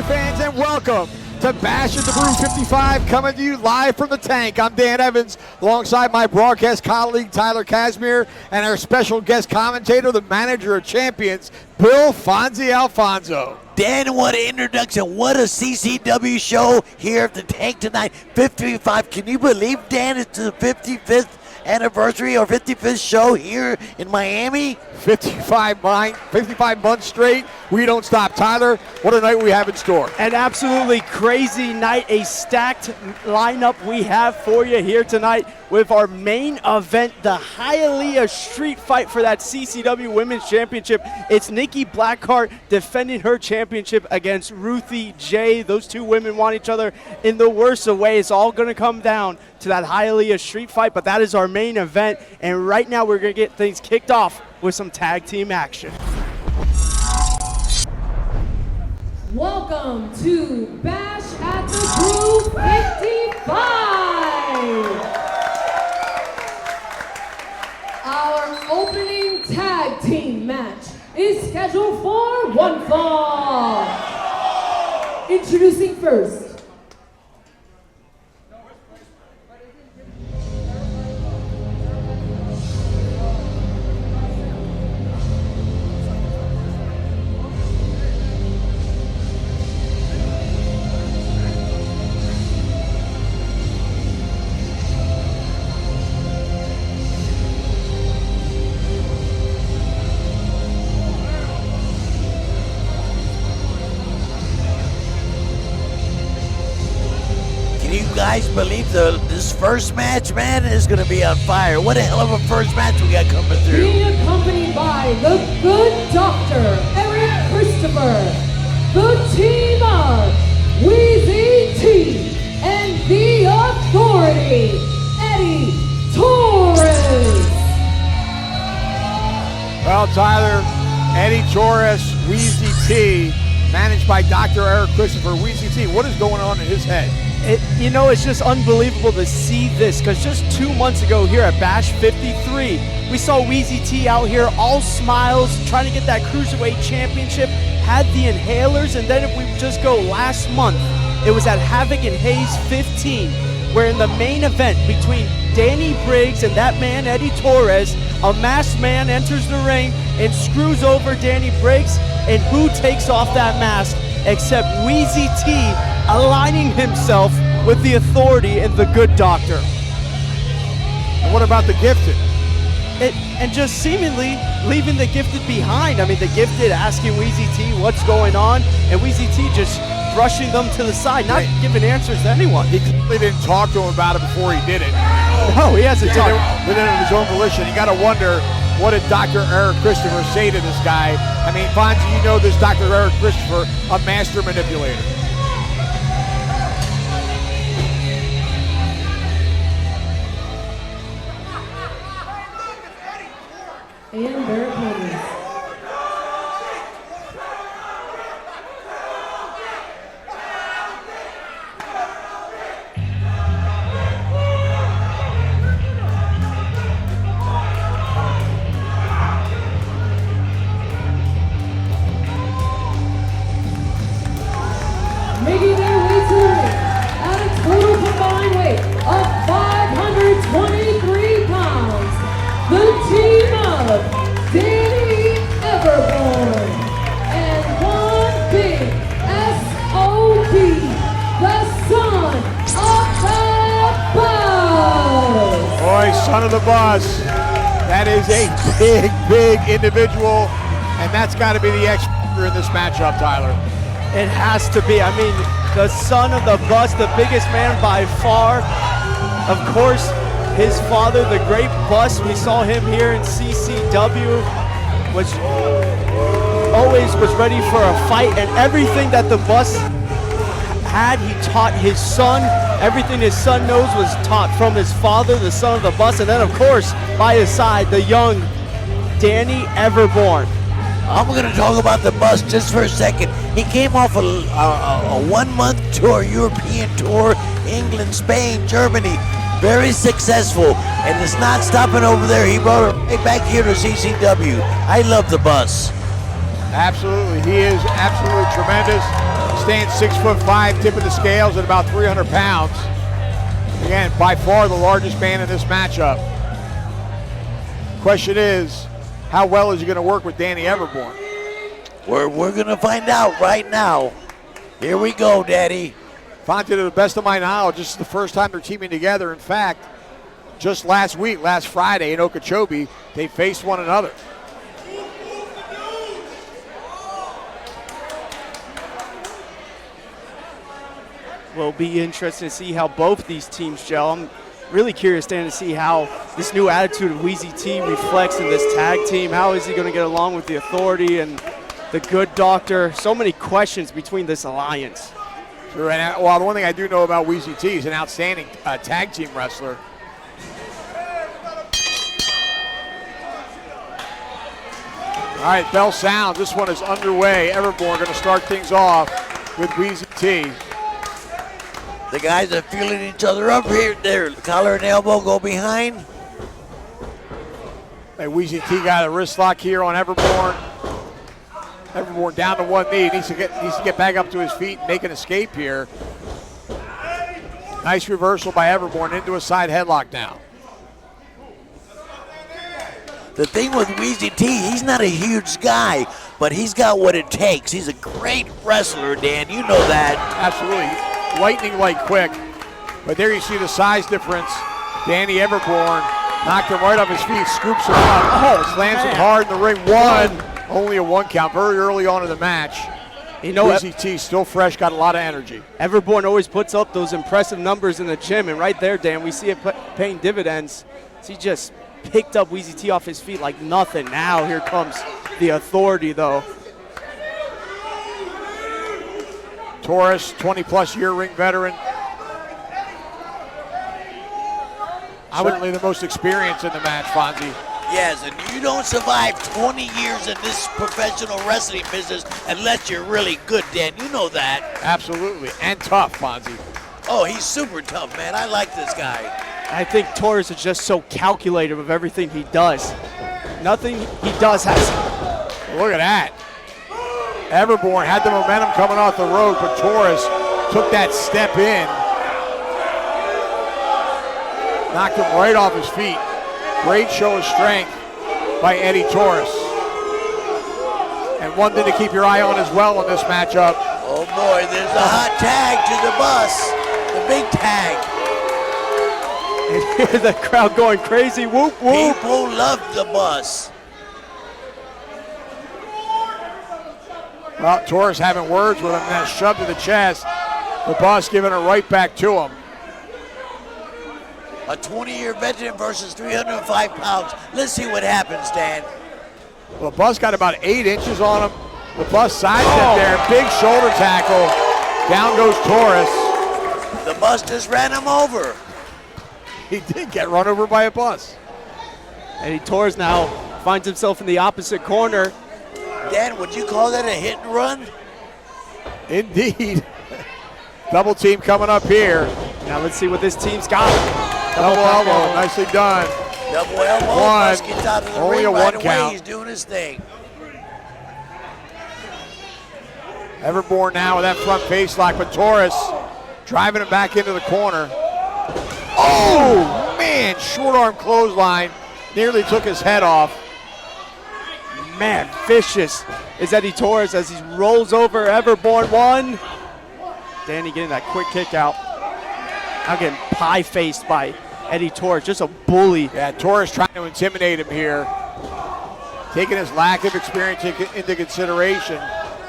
you fans, and welcome to Bash at the Brew 55, coming to you live from the tank. I'm Dan Evans, alongside my broadcast colleague Tyler Casimir, and our special guest commentator, the manager of champions, Bill Fonzie Alfonso. Dan, what an introduction. What a CCW show here at the tank tonight. 55. Can you believe, Dan, it's the 55th anniversary or 55th show here in Miami? 55 months straight. We don't stop. Tyler, what a night we have in store. An absolutely crazy night, a stacked lineup we have for you here tonight with our main event, the Hialeah street fight for that CCW Women's Championship. It's Nikki Blackheart defending her championship against Ruthie J. Those two women want each other in the worst of ways. It's all going to come down to that Hialeah street fight, but that is our main event, and right now we're going to get things kicked off with some tag team action. Welcome to Bash at the Brew 55. Our opening tag team match is scheduled for one fall. Introducing first, You guys believe this first match, man, is going to be on fire. What a hell of a first match we got coming through. being accompanied by the Good Doctor, Eric Christopher, the team of Weezy T, and the Authority, Eddie Torres. Well, Tyler, Eddie Torres, Weezy T, managed by Dr. Eric Christopher. Weezy T, what is going on in his head? It's just unbelievable to see this, because just 2 months ago here at Bash 53, we saw Weezy T out here all smiles, trying to get that Cruiserweight Championship, had the inhalers, and then if we just go last month, it was at Havoc and Hayes 15, where in the main event between Danny Briggs and that man Eddie Torres, a masked man enters the ring and screws over Danny Briggs, and who takes off that mask except Weezy T, aligning himself with the Authority and the Good Doctor. And what about the Gifted? And just seemingly leaving the Gifted behind. I mean, the Gifted asking Weezy T what's going on, and Weezy T just brushing them to the side, not giving answers to anyone. He clearly didn't talk to him about it before he did it. No, he hasn't talked. Did it of his own volition. You got to wonder, what did Dr. Eric Christopher say to this guy? I mean, Fonzie, you know this Dr. Eric Christopher, a master manipulator. And Barrett Cummings. Making their way to the ring at a total combined weight of 523 pounds, the team of Danny Everborn and one big S.O.B., the son of the Buzz. Boy, son of the Buzz. That is a big individual, and that's got to be the X factor in this matchup, Tyler. It has to be. I mean, the son of the Bus, the biggest man by far. Of course, his father, the great Bus. We saw him here in CCW, which always was ready for a fight, and everything that the Bus had, he taught his son. Everything his son knows was taught from his father, the son of the Bus, and then, of course, by his side, the young Danny Everborn. I'm going to talk about the Bus just for a second. He came off a 1 month tour, European tour, England, Spain, Germany. Very successful, and it's not stopping over there. He brought her right back here to CCW. I love the Bus. Absolutely, he is absolutely tremendous. Stands 6'5", tip of the scales at about 300 pounds. Again, by far the largest man in this matchup. Question is, how well is he going to work with Danny Everborn? We're going to find out right now. Here we go, Daddy. Fonte, to the best of my knowledge, this is the first time they're teaming together. In fact, just last week, last Friday in Okeechobee, they faced one another. Will be interesting to see how both these teams gel. I'm really curious, Dan, to see how this new attitude of Wheezy T reflects in this tag team. How is he going to get along with the Authority and the Good Doctor? So many questions between this alliance. Sure, and well, the one thing I do know about Wheezy T is an outstanding tag team wrestler. All right, bell sounds. This one is underway. Everborn going to start things off with Wheezy T. The guys are feeling each other up here. Their collar and elbow go behind. Hey, Wheezy T got a wrist lock here on Everborn. Everborn down to one knee. Needs to get back up to his feet and make an escape here. Nice reversal by Everborn into a side headlock now. The thing with Wheezy T, he's not a huge guy, but he's got what it takes. He's a great wrestler, Dan. You know that. Absolutely. Lightning light quick. But there you see the size difference. Danny Everborn knocked him right off his feet, scoops him up. Oh, slams him hard in the ring. Only a one count very early on in the match. You know, Wheezy T still fresh, got a lot of energy. Everborn always puts up those impressive numbers in the gym, and right there, Dan, we see it paying dividends. So he just picked up Wheezy T off his feet like nothing. Now here comes the Authority, though. Torres, 20-plus year ring veteran. Certainly the most experienced in the match, Fonzie. Yes, and you don't survive 20 years in this professional wrestling business unless you're really good, Dan. You know that. Absolutely, and tough, Fonzie. Oh, he's super tough, man. I like this guy. I think Torres is just so calculative of everything he does. Nothing he does has. Look at that. Everborn had the momentum coming off the road, but Torres took that step in. Knocked him right off his feet. Great show of strength by Eddie Torres. And one thing to keep your eye on as well in this matchup. Oh boy, there's a hot tag to the bus. The big tag. And hear the crowd going crazy. Whoop, whoop. People love the bus. Well, Torres having words with him, and that shove to the chest. The boss giving it right back to him. A 20-year veteran versus 305 pounds. Let's see what happens, Dan. Well, the bus got about 8 inches on him. The bus sidestep there, big shoulder tackle. Down goes Torres. The bus just ran him over. He did get run over by a bus. Eddie Torres now finds himself in the opposite corner. Dan, would you call that a hit and run? Indeed. Double team coming up here. Now let's see what this team's got. Double elbow, nicely done. Double elbow, One. Bus gets out of the Only ring a right one away. count. He's doing his thing. Everborn now with that front face lock, but Torres driving him back into the corner. Oh, man, short arm clothesline. Nearly took his head off. Man, vicious is Eddie Torres as he rolls over Everborn. One. Danny getting that quick kick out. Now getting pie-faced by Eddie Torres, just a bully. Yeah, Torres trying to intimidate him here. Taking his lack of experience into consideration.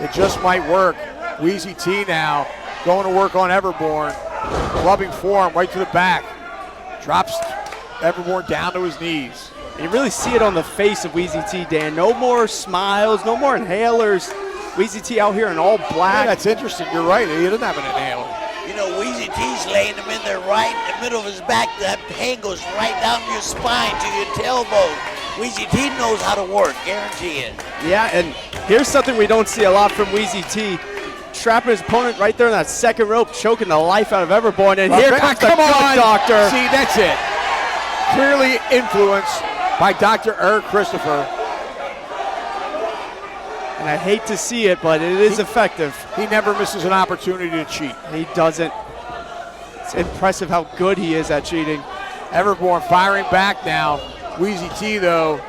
It just might work. Wheezy T now going to work on Everborn. Clubbing forearm right to the back. Drops Everborn down to his knees. You really see it on the face of Wheezy T, Dan. No more smiles, no more inhalers. Wheezy T out here in all black. Yeah, that's interesting. You're right. He doesn't have an inhaler. You know, Wheezy T's laying him in there right in the middle of his back. That pain goes right down your spine to your tailbone. Wheezy T knows how to work, guarantee it. Yeah, and here's something we don't see a lot from Wheezy T. Trapping his opponent right there in that second rope, choking the life out of Everborn. And here comes the Good Doctor. See, that's it. Clearly influenced by Dr. Eric Christopher. And I hate to see it, but it is effective. He never misses an opportunity to cheat. He doesn't. It's impressive how good he is at cheating. Everborn firing back now. Wheezy T though,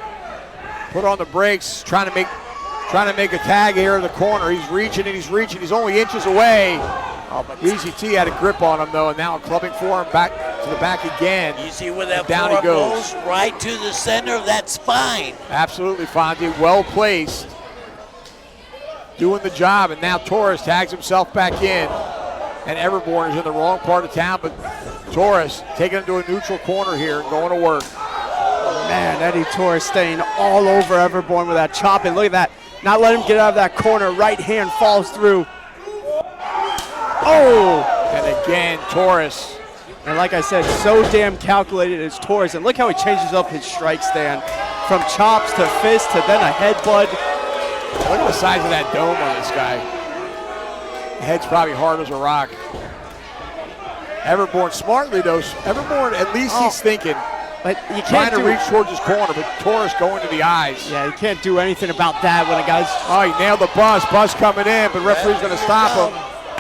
put on the brakes, trying to make a tag here in the corner. He's reaching and he's reaching. He's only inches away. Oh, but Wheezy T had a grip on him though, and now a clubbing forearm back to the back again. You see where that down he forearm goes. right to the center of that spine. Absolutely, Fonzie, well placed. Doing the job, and now Torres tags himself back in. And Everborn is in the wrong part of town, but Torres taking him to a neutral corner here and going to work. Man, Eddie Torres staying all over Everborn with that chop, and look at that. Not let him get out of that corner. Right hand falls through. Oh! And again, Torres. And like I said, so damn calculated is Torres. And look how he changes up his strike stand. From chops to fist to then a headbutt. Look at the size of that dome on this guy. The head's probably hard as a rock. Everborn smartly though. Everborn, at least he's thinking. But you trying can't to reach towards his corner, but Torres going to the eyes. Yeah, you can't do anything about that when a guy's... Oh, he nailed the bus. Bus coming in, but referee's going to stop him.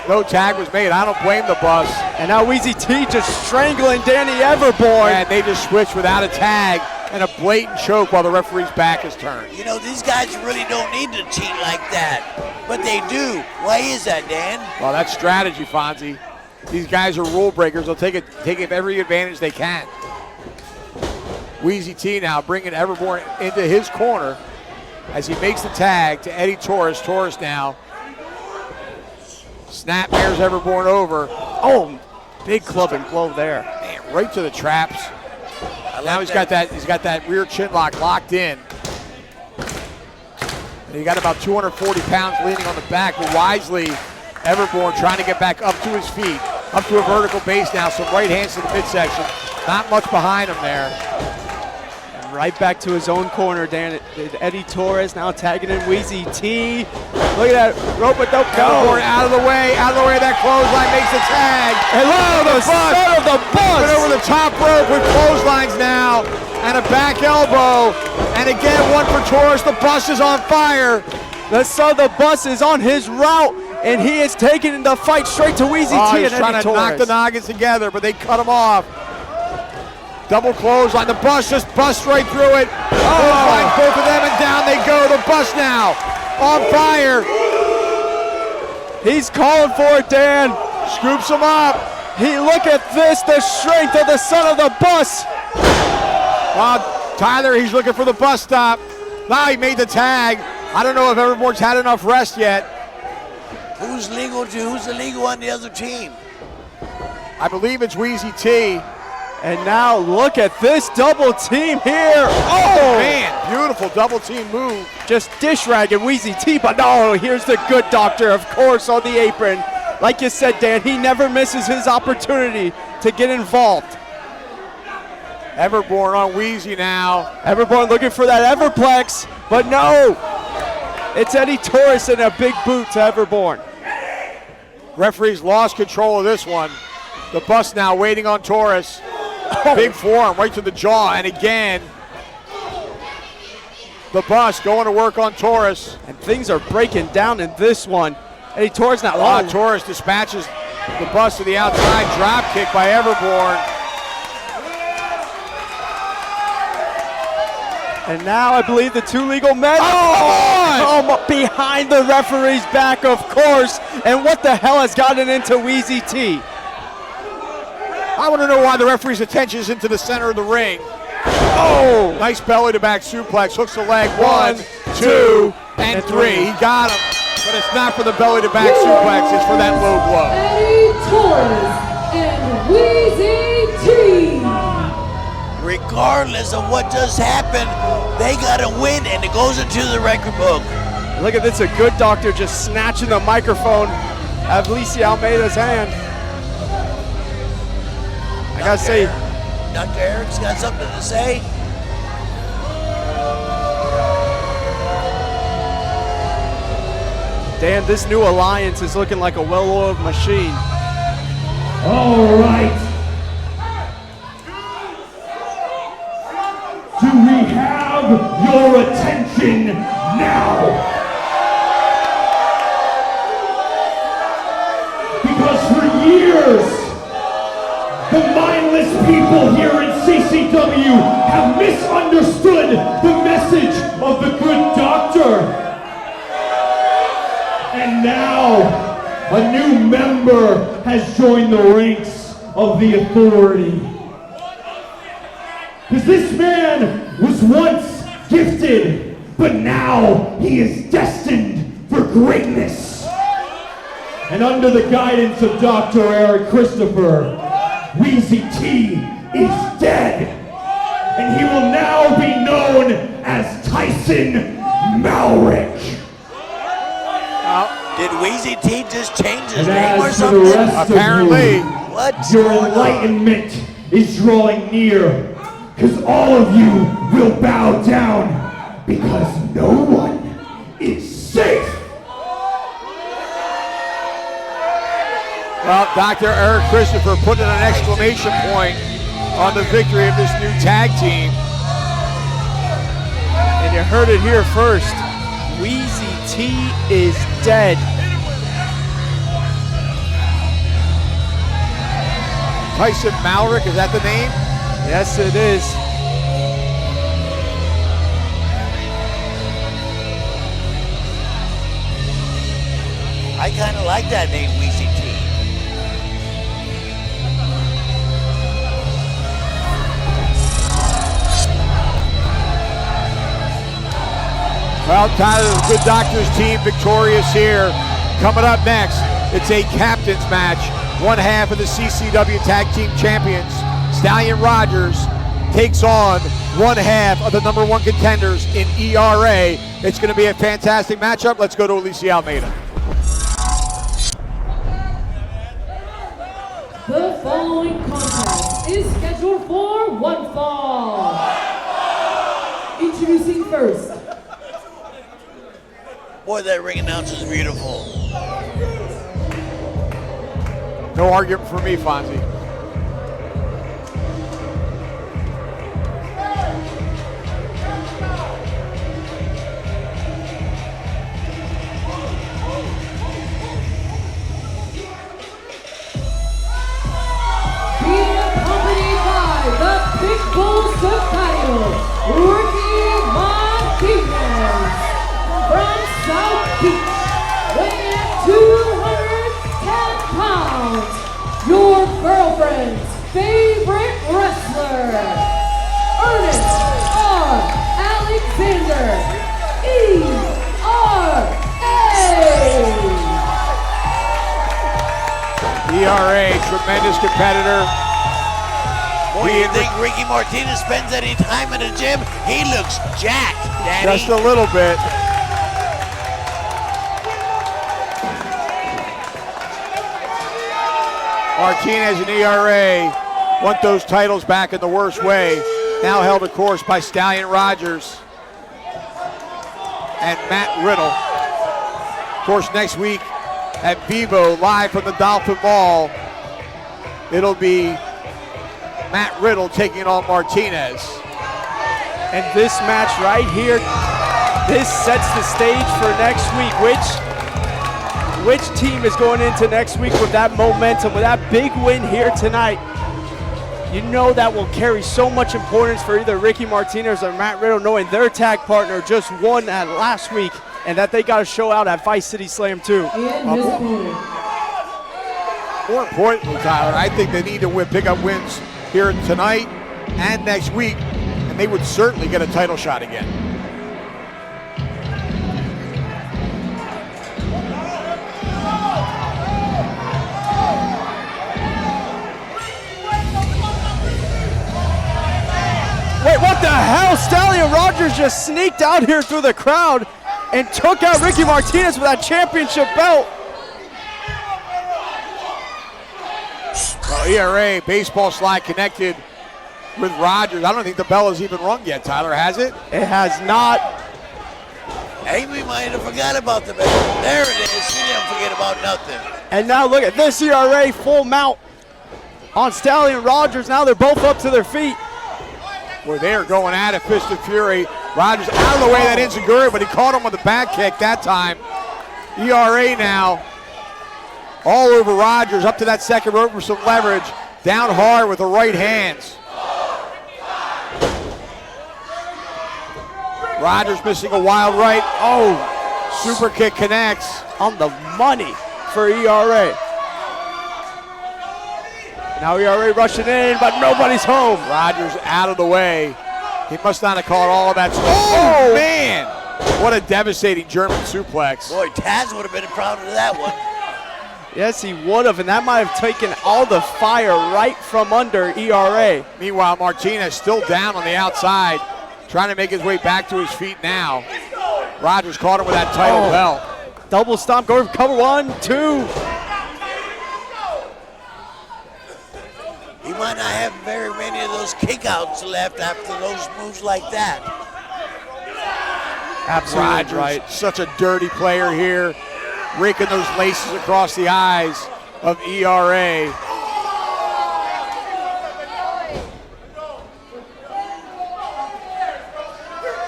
No tag was made. I don't blame the bus. And now Wheezy T just strangling Danny Everborn. And they just switched without a tag and a blatant choke while the referee's back is turned. You know, these guys really don't need to cheat like that, but they do. Why is that, Dan? Well, that's strategy, Fonzie. These guys are rule breakers. They'll take every advantage they can. Wheezy T now bringing Everborn into his corner as he makes the tag to Eddie Torres. Torres now snap mirrors Everborn over. Oh, big club and blow there. Man, right to the traps. Now he's got that rear chin lock locked in. And he got about 240 pounds leaning on the back, but wisely Everborn trying to get back up to his feet, up to a vertical base now. Some right hands to the midsection. Not much behind him there. Right back to his own corner, Dan. Eddie Torres now tagging in Wheezy T. Look at that rope, but don't go. Out of the way of that clothesline, makes the tag. Hello, the son of the bus. Over the top rope with clotheslines now, and a back elbow. And again, one for Torres. The bus is on fire. The son of the bus is on his route, and he is taking the fight straight to Wheezy T he's and trying Eddie to knock Torres. the noggins together, but they cut him off. Double clothesline, the bus just busts right through it. Clothesline, both of them, and down they go. The bus now on fire. He's calling for it, Dan. Scoops him up. Look at this, the strength of the son of the bus. Tyler, he's looking for the bus stop. Now he made the tag. I don't know if Everborn's had enough rest yet. Who's illegal on the other team? I believe it's Wheezy T. And now look at this double team here. Oh, man, beautiful double team move. Just dish ragging Wheezy T, but no, here's the good doctor, of course, on the apron. Like you said, Dan, he never misses his opportunity to get involved. Everborn on Wheezy now. Everborn looking for that Everplex, but no. It's Eddie Torres and a big boot to Everborn. Referee's lost control of this one. The bus now waiting on Torres. Big forearm right to the jaw, and again, the bus going to work on Torres. And things are breaking down in this one. Eddie Torres not long. Torres dispatches the bus to the outside, drop kick by Everborn. And now I believe the two legal men behind the referee's back, of course. And what the hell has gotten into Wheezy T? I want to know why the referee's attention is into the center of the ring. Oh, nice belly to back suplex, hooks the leg, 1, 2, and 3. He got him, but it's not for the belly to back suplex, it's for that low blow. Eddie Torres and Wheezy T. Regardless of what just happened, they got to win, and it goes into the record book. Look at this, a good doctor just snatching the microphone out of Alicia Almeida's hand. I gotta say, Dr. Eric's got something to say. Dan, this new alliance is looking like a well-oiled machine. All right. Do we have your attention now? The mindless people here in CCW have misunderstood the message of the good doctor. And now, a new member has joined the ranks of the authority. Because this man was once gifted, but now he is destined for greatness. And under the guidance of Dr. Eric Christopher, Weezy T is dead. And he will now be known as Tyson Malrick. Did Weezy T just change his And name or as for the something? rest Apparently. of you, What's your going on? enlightenment is drawing near. Because all of you will bow down. Because no one is safe. Well, Dr. Eric Christopher putting an exclamation point on the victory of this new tag team. And you heard it here first. Weezy T is dead. Tyson Malrick, is that the name? Yes, it is. I kind of like that name, Weezy T. Well, Tyler, the Good Doctors team victorious here. Coming up next, it's a captain's match. One half of the CCW Tag Team Champions, Stallion Rogers, takes on one half of the #1 contenders in ERA. It's going to be a fantastic matchup. Let's go to Alicia Almeida. The following contest is scheduled for one fall. Introducing first, Boy, that ring announcer's beautiful. No argument for me, Fonzie. being accompanied by the Big Bull Subtitle, Ricky Martinez from South Beach, weighing at 210 pounds, your girlfriend's favorite wrestler, Ernest R. Alexander, ERA, tremendous competitor. Boy, you think Ricky Martinez spends any time in the gym? He looks jacked, Daddy. Just a little bit. Martinez and ERA want those titles back in the worst way. Now held, of course, by Stallion Rogers and Matt Riddle. Of course, next week at Vivo, live from the Dolphin Mall, it'll be Matt Riddle taking on Martinez. And this match right here, this sets the stage for next week. Which team is going into next week with that momentum, with that big win here tonight? You know that will carry so much importance for either Ricky Martinez or Matt Riddle, knowing their tag partner just won at last week and that they got to show out at Vice City Slam too. and his opponent. More importantly, Tyler, I think they need to pick up wins here tonight and next week, and they would certainly get a title shot again. Wait, what the hell? Stallion Rogers just sneaked out here through the crowd and took out Ricky Martinez with that championship belt. Well, ERA, baseball slide connected with Rogers. I don't think the bell has even rung yet, Tyler, has it? It has not. Hey, we might have forgot about the bell. There it is. She didn't forget about nothing. And now look at this ERA full mount on Stallion Rogers. Now they're both up to their feet. Where they are going at it, fist of fury. Rogers out of the way of that enziguri, but he caught him with a back kick that time. ERA now all over Rogers, up to that second rope for some leverage. Down hard with the right hands. Rogers missing a wild right. Oh, super kick connects. On the money for ERA. Now ERA rushing in, but nobody's home. Rogers out of the way. He must not have caught all of that. Oh, man. What a devastating German suplex. Boy, Taz would have been proud of that one. Yes, he would have, and that might have taken all the fire right from under ERA. Meanwhile, Martinez still down on the outside, trying to make his way back to his feet now. Rogers caught him with that title belt. Double stomp, go for cover, 1, 2. He might not have very many of those kickouts left after those moves like that. Absolutely Rogers, right. Such a dirty player here, raking those laces across the eyes of ERA.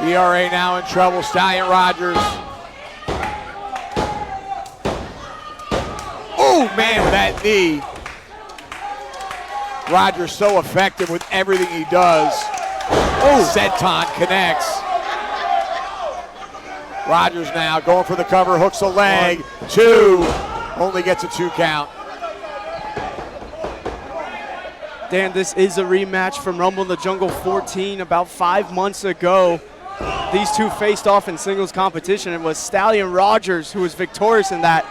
ERA now in trouble. Stallion Rogers. Oh, man, with that knee. Rogers so effective with everything he does. Oh, Senton connects. Rogers now going for the cover, hooks a leg. 2, only gets a 2 count. Dan, this is a rematch from Rumble in the Jungle 14 about 5 months ago. These two faced off in singles competition. It was Stallion Rogers who was victorious in that.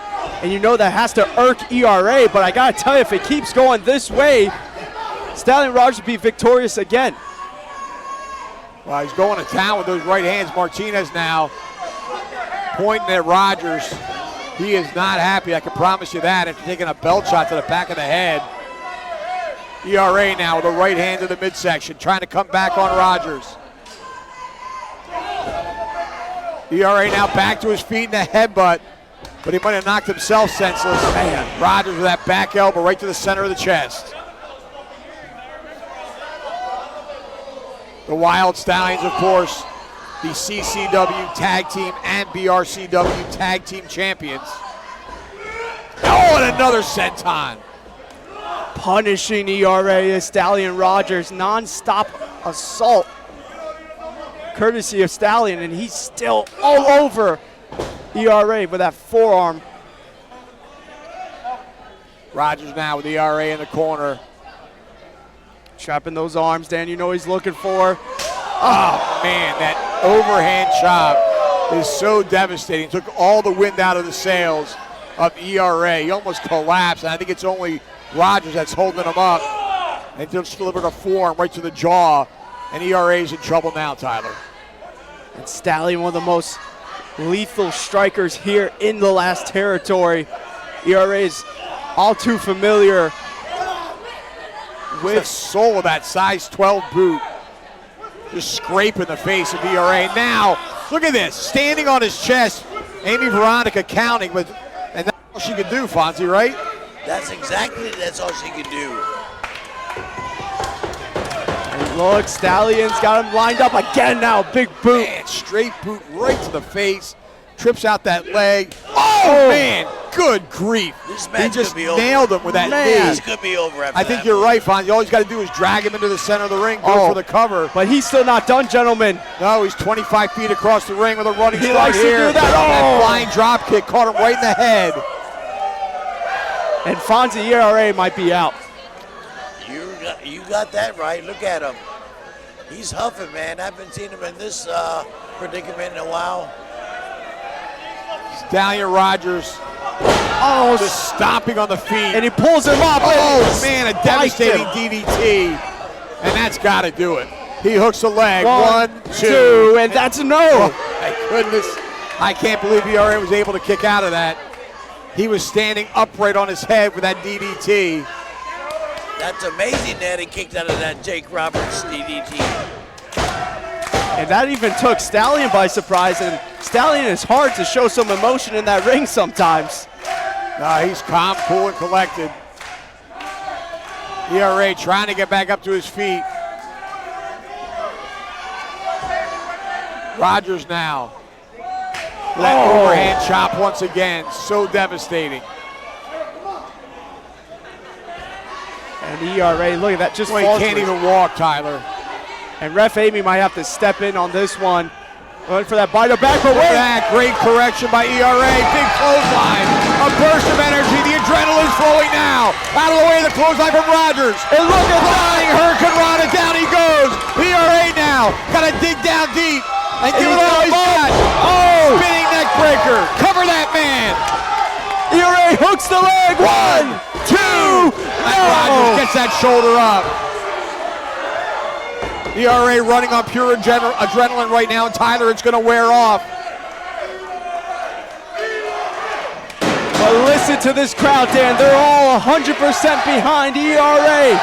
And you know that has to irk ERA, but I gotta tell you, if it keeps going this way, Stallion Rogers will be victorious again. Well, he's going to town with those right hands. Martinez now pointing at Rogers. He is not happy, I can promise you that, after taking a belt shot to the back of the head. ERA now with the right hand to the midsection, trying to come back on Rogers. ERA now back to his feet in a headbutt, but he might have knocked himself senseless. Man, Rogers with that back elbow right to the center of the chest. The Wild Stallions, of course, the CCW Tag Team and BRCW Tag Team Champions. Oh, and another senton. Punishing ERA is Stallion Rogers, non-stop assault. Courtesy of Stallion, and he's still all over ERA with that forearm. Rogers now with ERA in the corner. Trapping those arms, Dan, you know he's looking for. Oh, man, that overhand chop is so devastating. Took all the wind out of the sails of ERA. He almost collapsed, and I think it's only Rogers that's holding him up. And just delivered a forearm right to the jaw, and ERA's in trouble now, Tyler. And Stallion, one of the most lethal strikers here in the last territory. ERA is all too familiar with the sole of that size 12 boot. Just scraping the face of ERA. Now, look at this, standing on his chest. Amy Veronica counting, and that's all she could do, Fonzie, right? That's all she could do. And look, Stallion's got him lined up again now, big boot. Man, straight boot right to the face. Trips out that leg. Oh, man, good grief. This match he just could be over. nailed him with that knee. This could be over after I think that. you're right, Fonzie. All he's got to do is drag him into the center of the ring, go for the cover. But he's still not done, gentlemen. No, he's 25 feet across the ring with a running He start likes to here. do that. That flying drop kick caught him right in the head. And Fonzie, ERA might be out. You got that right. Look at him. He's huffing, man. I haven't seen him in this predicament in a while. Stallion Rogers just stomping on the feet. And he pulls him up. Oh, man, a devastating DDT. And that's got to do it. He hooks the leg. One, two. And that's a no. Oh, my goodness. I can't believe ERA was able to kick out of that. He was standing upright on his head with that DDT. That's amazing that he kicked out of that Jake Roberts DDT. And that even took Stallion by surprise, and Stallion is hard to show some emotion in that ring sometimes. No, he's calm, cool, and collected. ERA trying to get back up to his feet. Rogers now. That overhand chop once again, so devastating. And ERA, look at that, just Well, he falls can't for it. even walk, Tyler. And Ref Amy might have to step in on this one. Going for that bite back, but Look wait. at that, great correction by ERA. Big clothesline, a burst of energy. The adrenaline's flowing now. Out of the way of the clothesline from Rogers. And look at Flying Hurricane Rana, down he goes. ERA now, gotta dig down deep and give it all he's got. Oh! Spinning neck breaker, cover that man. ERA hooks the leg. 1, 2, And Rogers gets that shoulder up. ERA running on pure adrenaline right now, and Tyler, it's gonna wear off. But listen to this crowd, Dan. They're all 100% behind ERA.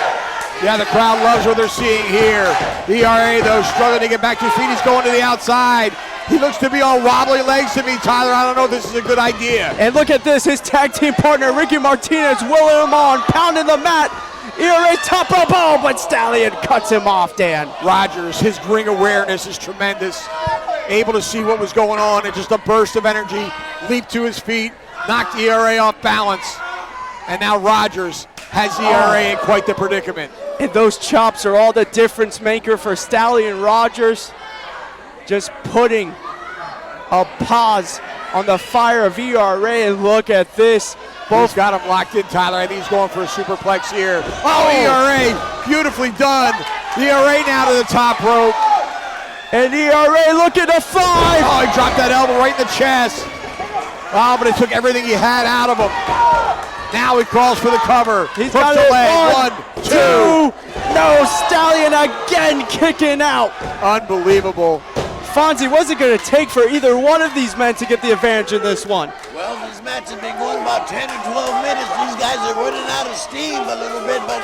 Yeah, the crowd loves what they're seeing here. ERA, though, struggling to get back to his feet. He's going to the outside. He looks to be all wobbly legs to me, Tyler. I don't know if this is a good idea. And look at this, his tag team partner, Ricky Martinez, willing him on, pounding the mat. ERA top rope, oh, but Stallion cuts him off, Dan. Rogers, his ring awareness is tremendous. Able to see what was going on, and just a burst of energy, leaped to his feet, knocked ERA off balance. And now Rogers has ERA in quite the predicament. And those chops are all the difference maker for Stallion Rogers. Just putting a pause on the fire of ERA, and look at this. Both got him locked in, Tyler. I think he's going for a superplex here. Oh, ERA, beautifully done. ERA now to the top rope. And ERA looking to 5. Oh, he dropped that elbow right in the chest. Oh, but it took everything he had out of him. Now he crawls for the cover. He's Hook got the it. leg. 1, 2. No, Stallion again kicking out. Unbelievable. Fonzie wasn't going to take for either one of these men to get the advantage in this one. Well, this match has been going about 10 or 12 minutes. These guys are running out of steam a little bit, but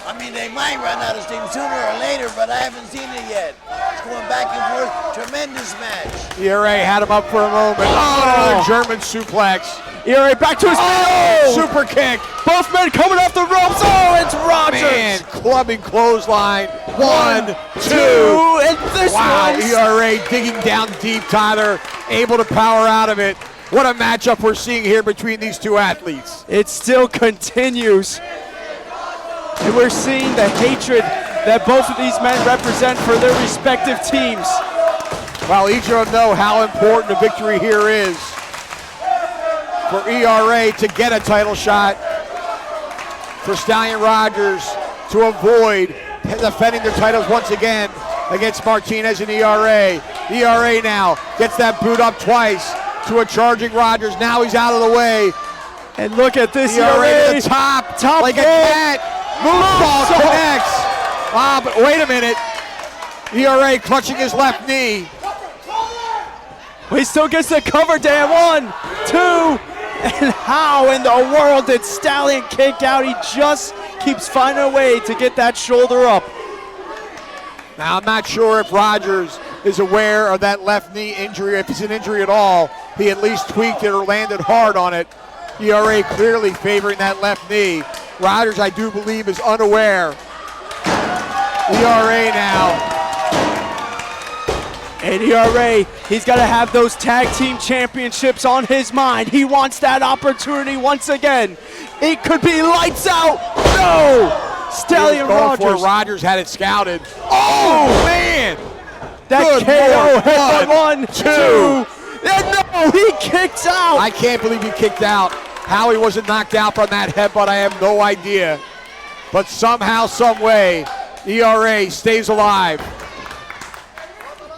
I mean, they might run out of steam sooner or later, but I haven't seen it yet. It's going back and forth. Tremendous match. ERA had him up for a moment. Oh, another German suplex. ERA back to his feet. Oh, super kick. Both men coming off the ropes. Oh, it's Rogers. Man, clubbing clothesline. 1, 2. And this Wow, one. ERA digging down deep, Tyler. Able to power out of it. What a matchup we're seeing here between these two athletes. It still continues. And we're seeing the hatred that both of these men represent for their respective teams. Well, each of them know how important a victory here is for ERA to get a title shot, for Stallion Rogers to avoid defending their titles once again against Martinez and ERA. ERA now gets that boot up twice to a charging Rogers. Now he's out of the way. And look at this ERA to the top like a cat. Moonsault connects. Ah, but wait a minute. ERA clutching his left knee. He still gets the cover, Dan. 1, 2. And how in the world did Stallion kick out? He just keeps finding a way to get that shoulder up. Now, I'm not sure if Rogers is aware of that left knee injury. If it's an injury at all, he at least tweaked it or landed hard on it. ERA clearly favoring that left knee. Rogers, I do believe, is unaware. ERA now. And ERA, he's got to have those tag team championships on his mind. He wants that opportunity once again. It could be lights out. No! Stallion Rogers. Rogers had it scouted. Oh, man! That Good KO Lord. hit 1, 2. And no, he kicks out. I can't believe he kicked out. How he wasn't knocked out from that headbutt, I have no idea. But somehow, some way, ERA stays alive.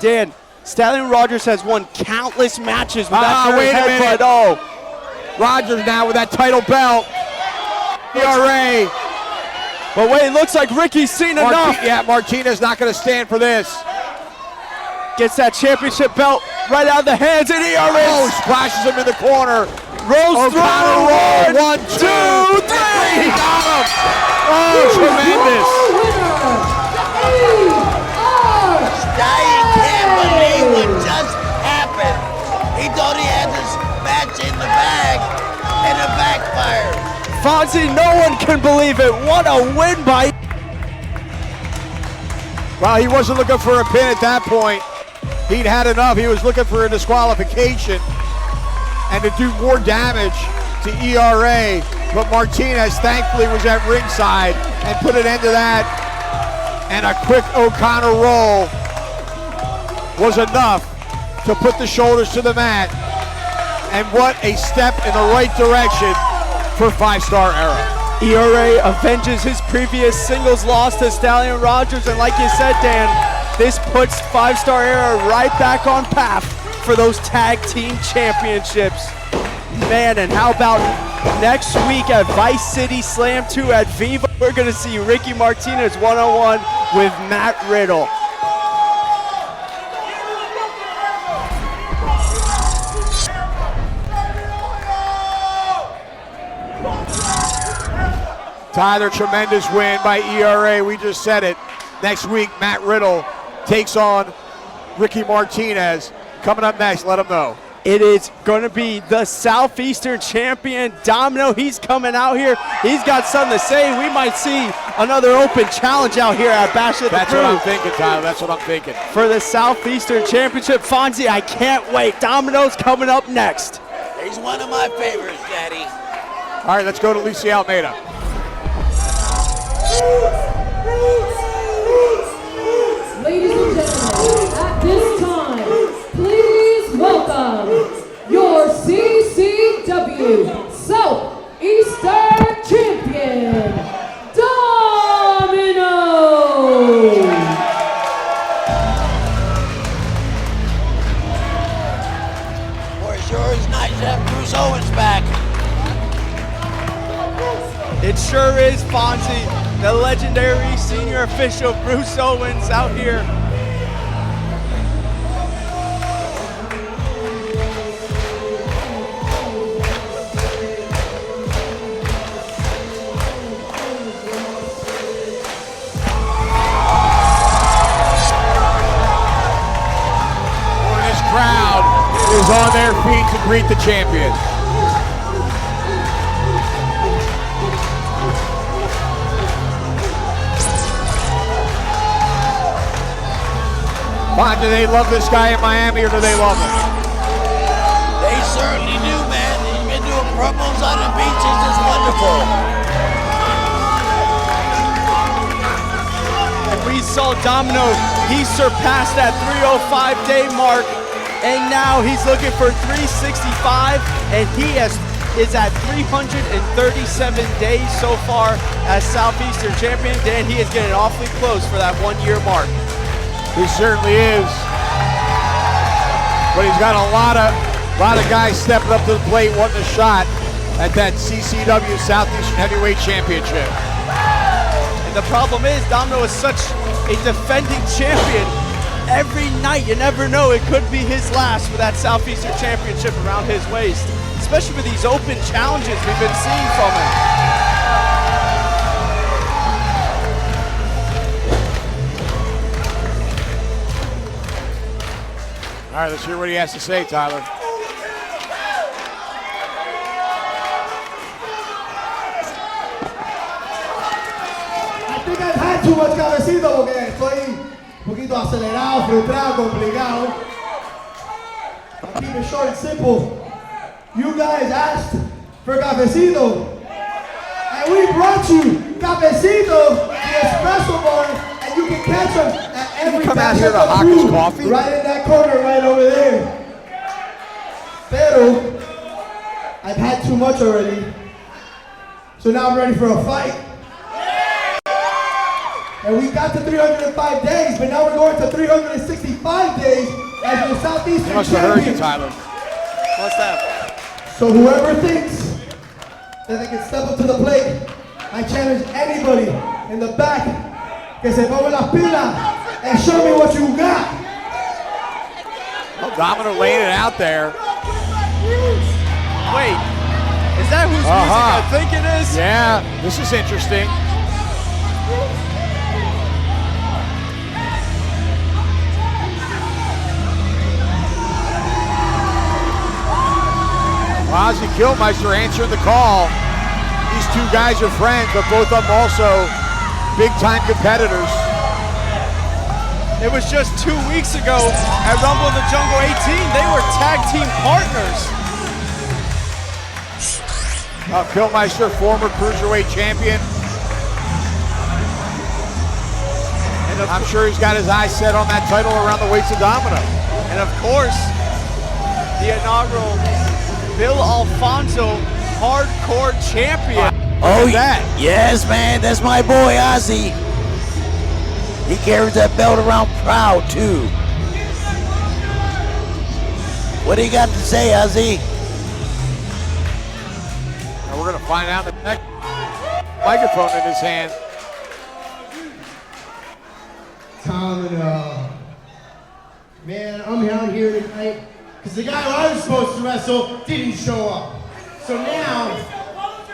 Dan, Stallion Rogers has won countless matches with that wait a headbutt. minute. Oh, Rogers now with that title belt. ERA. but wait, it looks like Ricky's seen enough. Yeah, Martinez not going to stand for this. Gets that championship belt right out of the hands, and ERA Splashes him in the corner. rolls through. Roll. 1, 2, 3. He got him. Oh, tremendous. Stallion can't believe what just happened. He thought he had this match in the bag, and it backfired. Fonzie, no one can believe it. What a win by. Well, he wasn't looking for a pin at that point. He'd had enough. He was looking for a disqualification and to do more damage to ERA, but Martinez thankfully was at ringside and put an end to that. And a quick O'Connor roll was enough to put the shoulders to the mat. And what a step in the right direction for 5-Star Era. ERA avenges his previous singles loss to Stallion Rogers, and like you said, Dan, this puts 5-Star Era right back on path for those tag team championships. Man, and how about next week at Vice City Slam 2 at Viva? We're gonna see Ricky Martinez one-on-one with Matt Riddle. Tyler, tremendous win by ERA. We just said it. Next week, Matt Riddle takes on Ricky Martinez. Coming up next, let him know. It is going to be the Southeastern champion, Domino. He's coming out here. He's got something to say. We might see another open challenge out here at Bash at the Brew. That's what I'm thinking, Tyler. That's what I'm thinking. For the Southeastern Championship. Fonzie, I can't wait. Domino's coming up next. He's one of my favorites, Daddy. All right, let's go to Lisa Almeida. Ladies and gentlemen, at this time, please welcome your CCW Southeastern Champion, Domino! For sure, it's nice to have Bruce Owens back. It sure is, Fonzie. The legendary senior official Bruce Owens out here. This crowd is on their feet to greet the champion. Do they love this guy in Miami or do they love him? They certainly do, man. He's been doing promos on the beach. It's just wonderful. And we saw Domino, he surpassed that 305-day mark, and now he's looking for 365, and he is at 337 days so far as Southeastern champion. Dan, he is getting awfully close for that 1-year mark. He certainly is. But he's got a lot of guys stepping up to the plate wanting a shot at that CCW Southeastern Heavyweight Championship. And the problem is, Domino is such a defending champion. Every night, you never know, it could be his last with that Southeastern Championship around his waist. Especially with these open challenges we've been seeing from him. All right, let's hear what he has to say, Tyler. I think I've had too much cafecito porque estoy un poquito acelerado, frustrado, complicado. I'll keep it short and simple. You guys asked for cafecito, and we brought you cafecito, the espresso bar, and you can catch them at every come out here to Bash at the hawk his Brew, coffee? right in that corner, right over there. Pero I've had too much already, so now I'm ready for a fight. And we got to 305 days, but now we're going to 365 days as the Southeastern He must have heard you, champion. Tyler. What's that? So whoever thinks that they can step up to the plate, I challenge anybody in the back que se ponga las pilas and show me what you got. Well, Domino laying it out there. Wait, is that whose music I think it is? Yeah, this is interesting. Aussie Killmeister answering the call. These two guys are friends, but both of them also big-time competitors. It was just 2 weeks ago at Rumble in the Jungle 18. They were tag team partners. Killmeister, former Cruiserweight champion. And I'm sure he's got his eyes set on that title around the waist of Domino. And of course, the inaugural Bill Alfonso Hardcore Champion. Oh, yes, man. That's my boy, Aussie. He carries that belt around proud, too. What do you got to say, Aussie? And we're going to find out the next microphone in his hand. Domino. Man, I'm out here tonight because the guy who I was supposed to wrestle didn't show up. So now,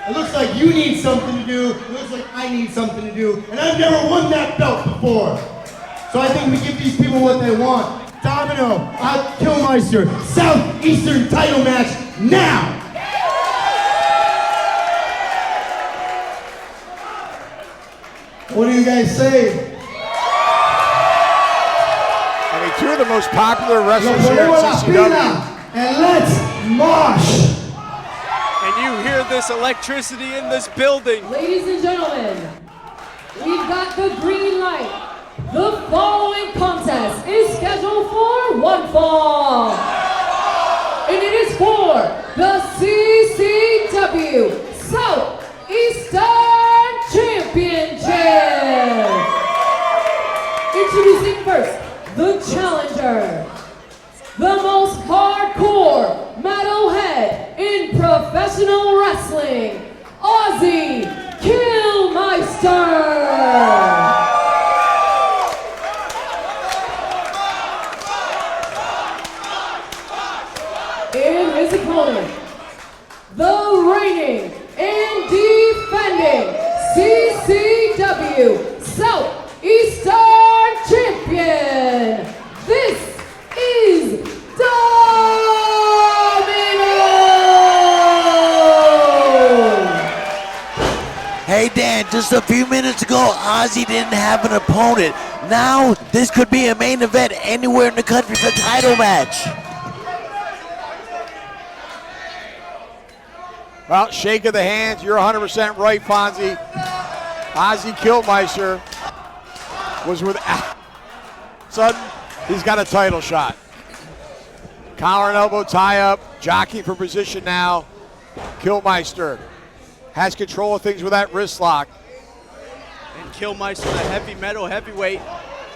it looks like you need something to do, it looks like I need something to do, and I've never won that belt before. So I think we give these people what they want. Domino, Killmeister, Southeastern title match now! What do you guys say? I mean, two of the most popular wrestlers here at CCW. And let's mosh! And you hear this electricity in this building. Ladies and gentlemen, we've got the green light. The following contest is scheduled for one fall. And it is for the CCW Southeastern Championship. Introducing first, the challenger. The most hardcore metalhead in professional wrestling, Aussie Killmeister. And his opponent, the reigning and defending CCW Southeastern Champion. This is Domino! Hey, Dan, just a few minutes ago, Aussie didn't have an opponent. Now, this could be a main event anywhere in the country for a title match. Well, shake of the hands. You're 100% right, Fonzie. Aussie Killmeister was without. Sudden, he's got a title shot. Collar and elbow tie up. Jockey for position now. Killmeister has control of things with that wrist lock. And Killmeister, the heavy metal heavyweight,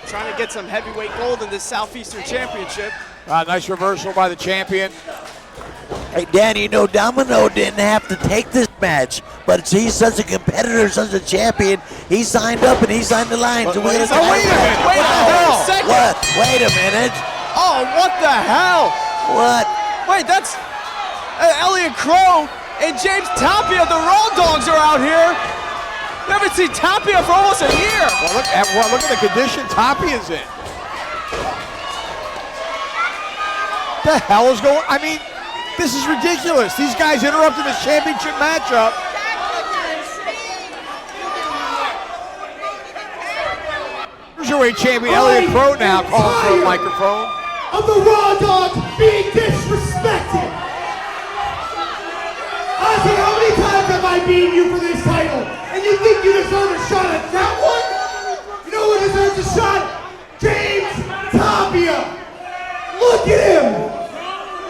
trying to get some heavyweight gold in this Southeastern Championship. Nice reversal by the champion. Hey, Dan, you know Domino didn't have to take this match, but he's such a competitor, such a champion. He signed up and he signed the line. Wait a minute. Wait a second. What? Wait a minute. Oh, what the hell? What? Wait, that's Elliot Crow and James Tapia, the Raw Dogs, are out here. We haven't seen Tapia for almost a year. Well, look at the condition Tapia's in. The hell is going? I mean, this is ridiculous. These guys interrupted this championship matchup. Cruiserweight champion Elliot Crow now calling for a microphone. Of the Raw Dogs being disrespected. Aussie, how many times have I beaten you for this title? And you think you deserve a shot at that one? You know who deserves a shot? James Tapia. Look at him.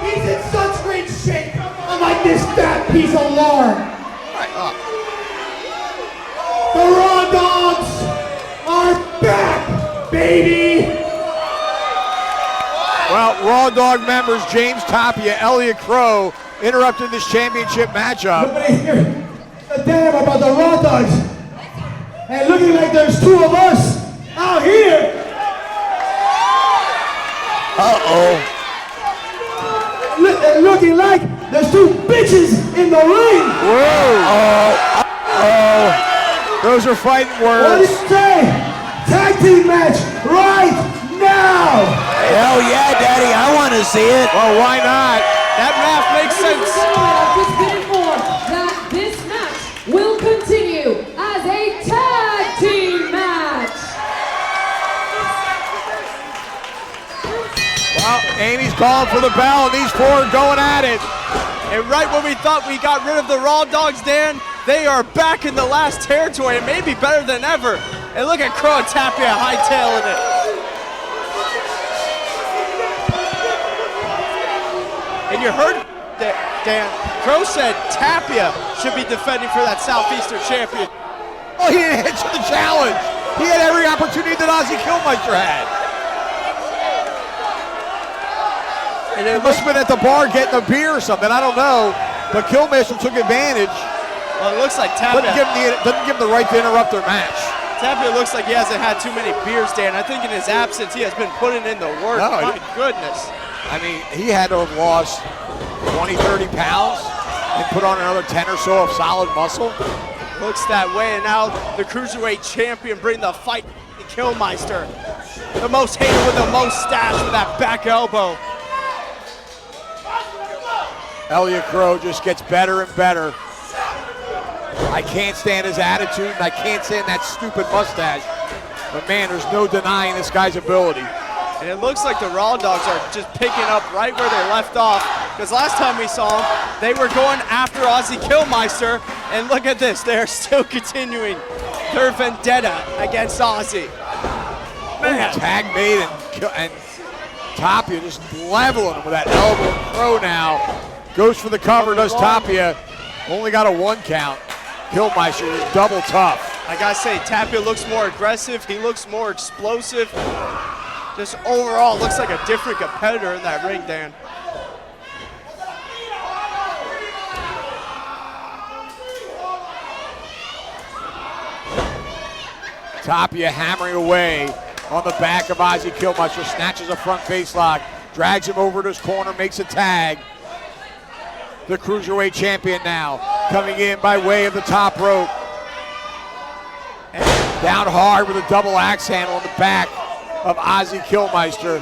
He's in such great shape. Unlike this fat piece of lard. The Raw Dogs are back, baby. Well, Raw Dog members James Tapia, Elliot Crow interrupted this championship matchup. Nobody here a damn about the Raw Dogs. And looking like there's two of us out here. Uh-oh. Looking like there's two bitches in the ring. Whoa. Those are fighting What do words. you say? Tag team match right now. Hell yeah, Daddy, I want to see it. Well, why not? That math makes sense. I've just been informed that this match will continue as a tag team match. Well, Amy's calling for the bell, and these four are going at it. And right when we thought we got rid of the Raw Dogs, Dan, they are back in the last territory and maybe better than ever. And look at Crow and Tapia hightailing it. And you heard Dan, Crow said Tapia should be defending for that Southeastern champion. Oh, he didn't answer the challenge. He had every opportunity that Aussie Killmeister had. And it Must have been at the bar getting a beer or something, I don't know. But Killmeister took advantage. Well, it looks like Tapia Doesn't give him the right to interrupt their match. Tapia looks like he hasn't had too many beers, Dan. I think in his absence, he has been putting in the work. No, My goodness. I mean, he had to have lost 20, 30 pounds and put on another 10 or so of solid muscle. Looks that way, and now the Cruiserweight champion bring the fight to Killmeister. The most hated with the most stash with that back elbow. Elliot Crow just gets better and better. I can't stand his attitude, and I can't stand that stupid mustache. But man, there's no denying this guy's ability. And it looks like the Raw Dogs are just picking up right where they left off. Because last time we saw them, they were going after Aussie Killmeister. And look at this, they're still continuing their vendetta against Aussie. Man. Tag made and Tapia just leveling him with that elbow. Crow now goes for the cover, does Tapia. Only got a 1 count. Killmeister is double tough. I gotta say, Tapia looks more aggressive. He looks more explosive. Just overall looks like a different competitor in that ring, Dan. Tapia hammering away on the back of Aussie Killmeister, snatches a front face lock, drags him over to his corner, makes a tag. The Cruiserweight champion now coming in by way of the top rope. And down hard with a double axe handle on the back of Aussie Killmeister.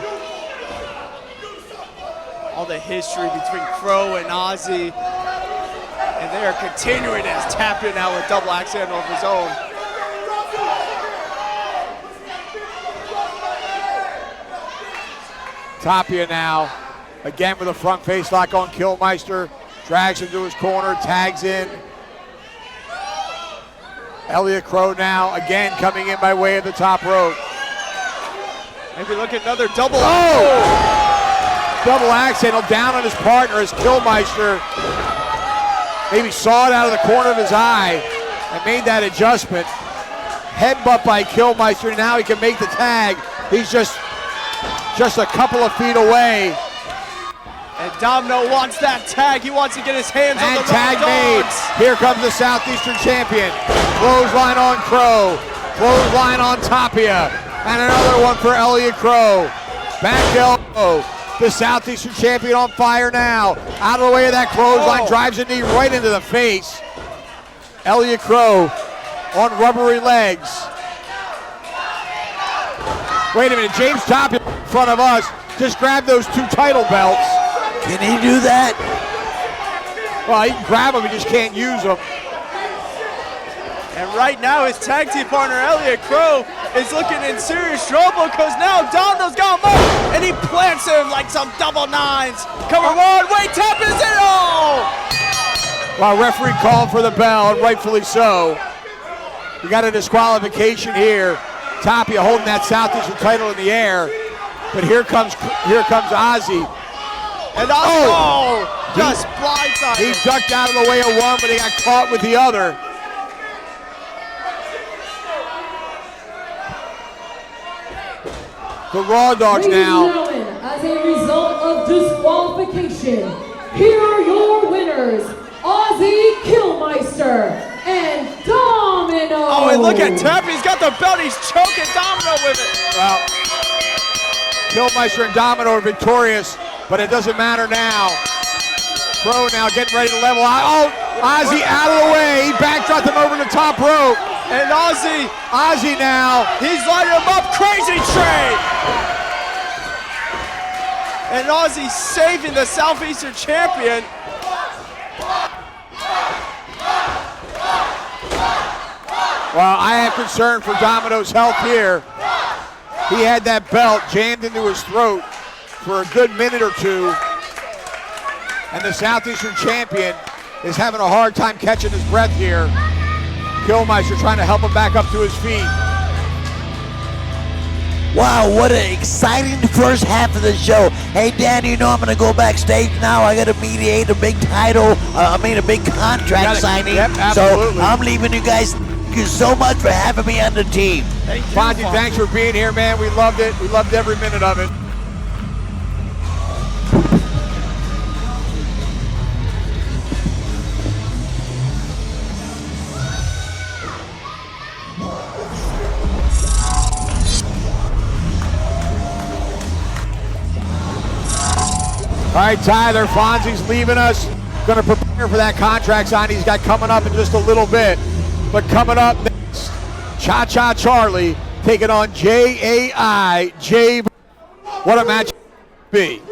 All the history between Crow and Aussie. And they are continuing as Tapia now with double axe handle of his own. Tapia now, again with a front face lock on Killmeister. Drags him to his corner, tags in. Elliot Crow now, again coming in by way of the top rope. Maybe look at another double. Oh! Double axe handle down on his partner as Killmeister maybe saw it out of the corner of his eye and made that adjustment. Headbutt by Killmeister, now he can make the tag. He's just a couple of feet away. And Domino wants that tag. He wants to get his hands on the tag Raw made. Dogs. Here comes the Southeastern champion. Clothesline on Crow. Clothesline on Tapia. And another one for Elliot Crow. Back elbow. The Southeastern champion on fire now. Out of the way of that clothesline. Drives a knee right into the face. Elliot Crow on rubbery legs. Wait a minute. James Tapia in front of us just grabbed those 2 title belts. Can he do that? Well, he can grab them, he just can't use them. And right now, his tag team partner, Elliot Crow, is looking in serious trouble because now Domino's got him up and he plants him like some double nines. Come on, wait, tap is it all! Well, referee called for the bell, and rightfully so. We got a disqualification here. Tapia holding that Southeastern title in the air. But here comes Aussie. And Aussie, just blindsided. He ducked out of the way of one, but he got caught with the other. The Raw Dogs now. Ladies and gentlemen, as a result of disqualification, here are your winners, Aussie Killmeister and Domino. Oh, and look at Tapia, he's got the belt, he's choking Domino with it. Well, Killmeister and Domino are victorious, but it doesn't matter now. Crow now getting ready to level out. Oh, Aussie out of the way. He backdropped him over the top rope. And Aussie now. He's lighting him up, crazy train. And Aussie saving the Southeastern champion. Well, I have concern for Domino's health here. He had that belt jammed into his throat for a good minute or two. And the Southeastern champion is having a hard time catching his breath here. Killmeister trying to help him back up to his feet. Wow, what an exciting first half of the show. Hey, Dan, you know I'm going to go backstage now. I got to mediate a big title, a big contract signing. Yep, so I'm leaving you guys. Thank you so much for having me on the team. Thank you, Fonzie, thanks for being here, man. We loved it. We loved every minute of it. All right, Tyler, Fonzie's leaving us. Going to prepare for that contract sign he's got coming up in just a little bit. But coming up next, Cha-Cha Charlie taking on Jay Vidal. What a match be.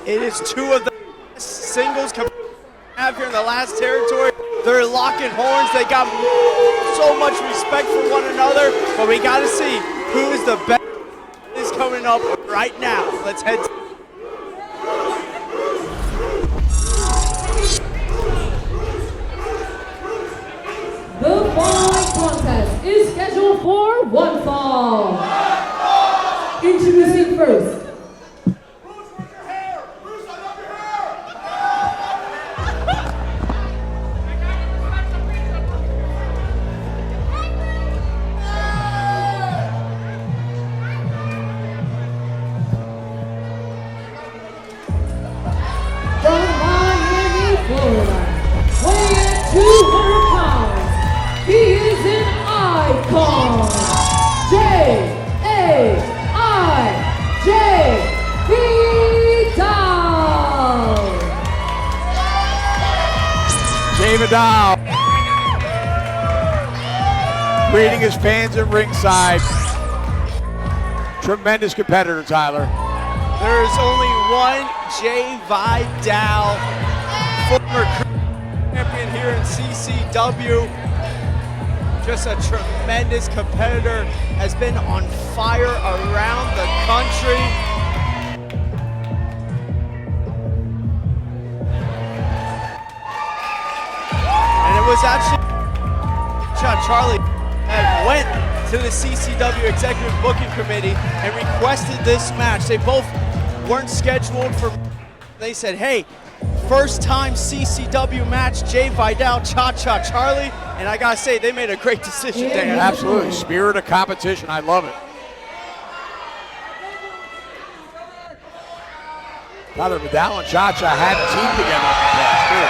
It is two of the best singles we have here in the last territory. They're locking horns. They got so much respect for one another. But we got to see who is the best is coming up right now. Let's head to The following contest is scheduled for one fall. Introducing first. From Miami, Florida, weighing 200 pounds, he is an icon. Jay Vidal. Jay Vidal. Greeting his fans at ringside. Tremendous competitor, Tyler. There is only one Jay Vidal, former champion here in CCW. Just a tremendous competitor, has been on fire around the country. And it was actually Charlie that went to the CCW Executive Booking Committee and requested this match. They both weren't scheduled for, they said, hey, first time CCW match, Jay Vidal, Cha-Cha Charlie, and I gotta say, they made a great decision there. Absolutely, spirit of competition, I love it. Tyler, Vidal and Cha-Cha had a team together in the past, too.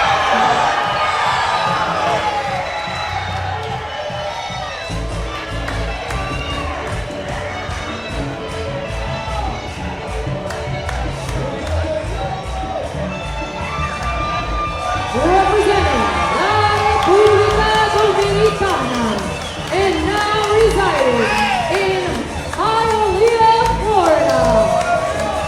Representing La República Dominicana and now residing in Hialeah, Florida.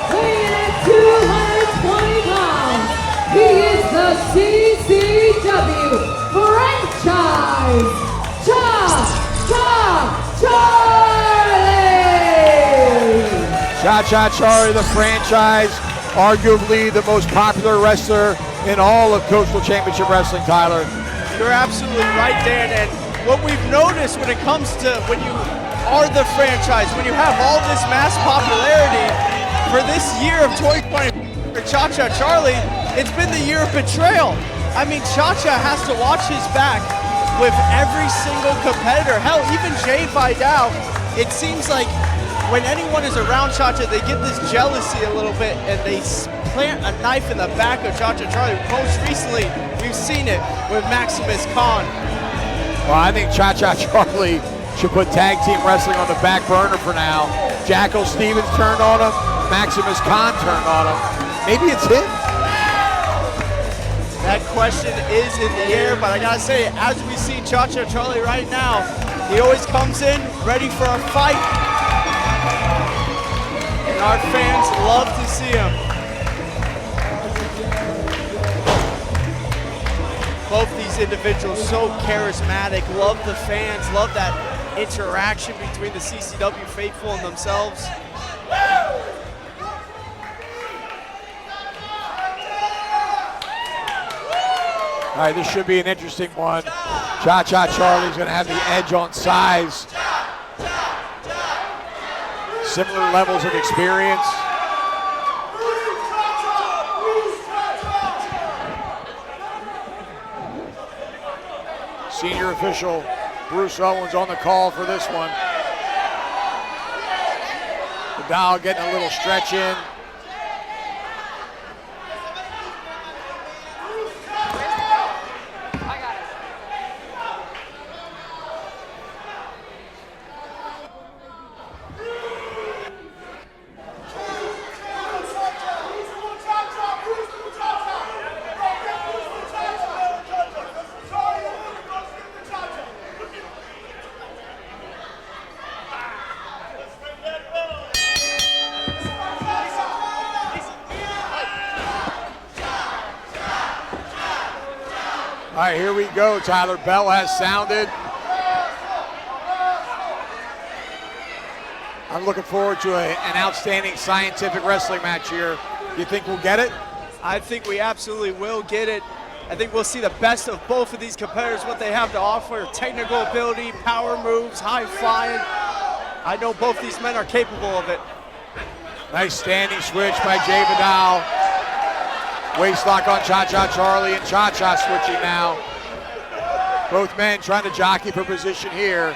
Weighing at 220 pounds, he is the CCW franchise Cha-Cha Charlie. Cha-Cha Charlie, the franchise, arguably the most popular wrestler in all of Coastal Championship Wrestling, Tyler. You're absolutely right, Dan, and what we've noticed when it comes to when you are the franchise, when you have all this mass popularity, for this year of 2020 for Cha-Cha Charlie, it's been the year of betrayal. I mean, Cha-Cha has to watch his back with every single competitor. Hell, even Jay Vidal, it seems like when anyone is around Cha-Cha, they get this jealousy a little bit and they plant a knife in the back of Cha-Cha Charlie. Most recently, we've seen it with Maximus Khan. Well, I think Cha-Cha Charlie should put tag team wrestling on the back burner for now. Jackal Stevens turned on him. Maximus Khan turned on him. Maybe it's him. That question is in the air, but I gotta say, as we see Cha-Cha Charlie right now, he always comes in ready for a fight. And our fans love to see him. Both these individuals so charismatic, love the fans, love that interaction between the CCW faithful and themselves. All right, this should be an interesting one. Cha-Cha Charlie's gonna have the edge on size. Similar levels of experience. Senior official Bruce Owens on the call for this one. Vidal getting a little stretch in. All right, here we go, Tyler. Bell has sounded. I'm looking forward to an outstanding scientific wrestling match here. You think we'll get it? I think we absolutely will get it. I think we'll see the best of both of these competitors, what they have to offer, technical ability, power moves, high flying. I know both these men are capable of it. Nice standing switch by Jay Vidal. Waist lock on Cha-Cha Charlie, and Cha-Cha switching now. Both men trying to jockey for position here.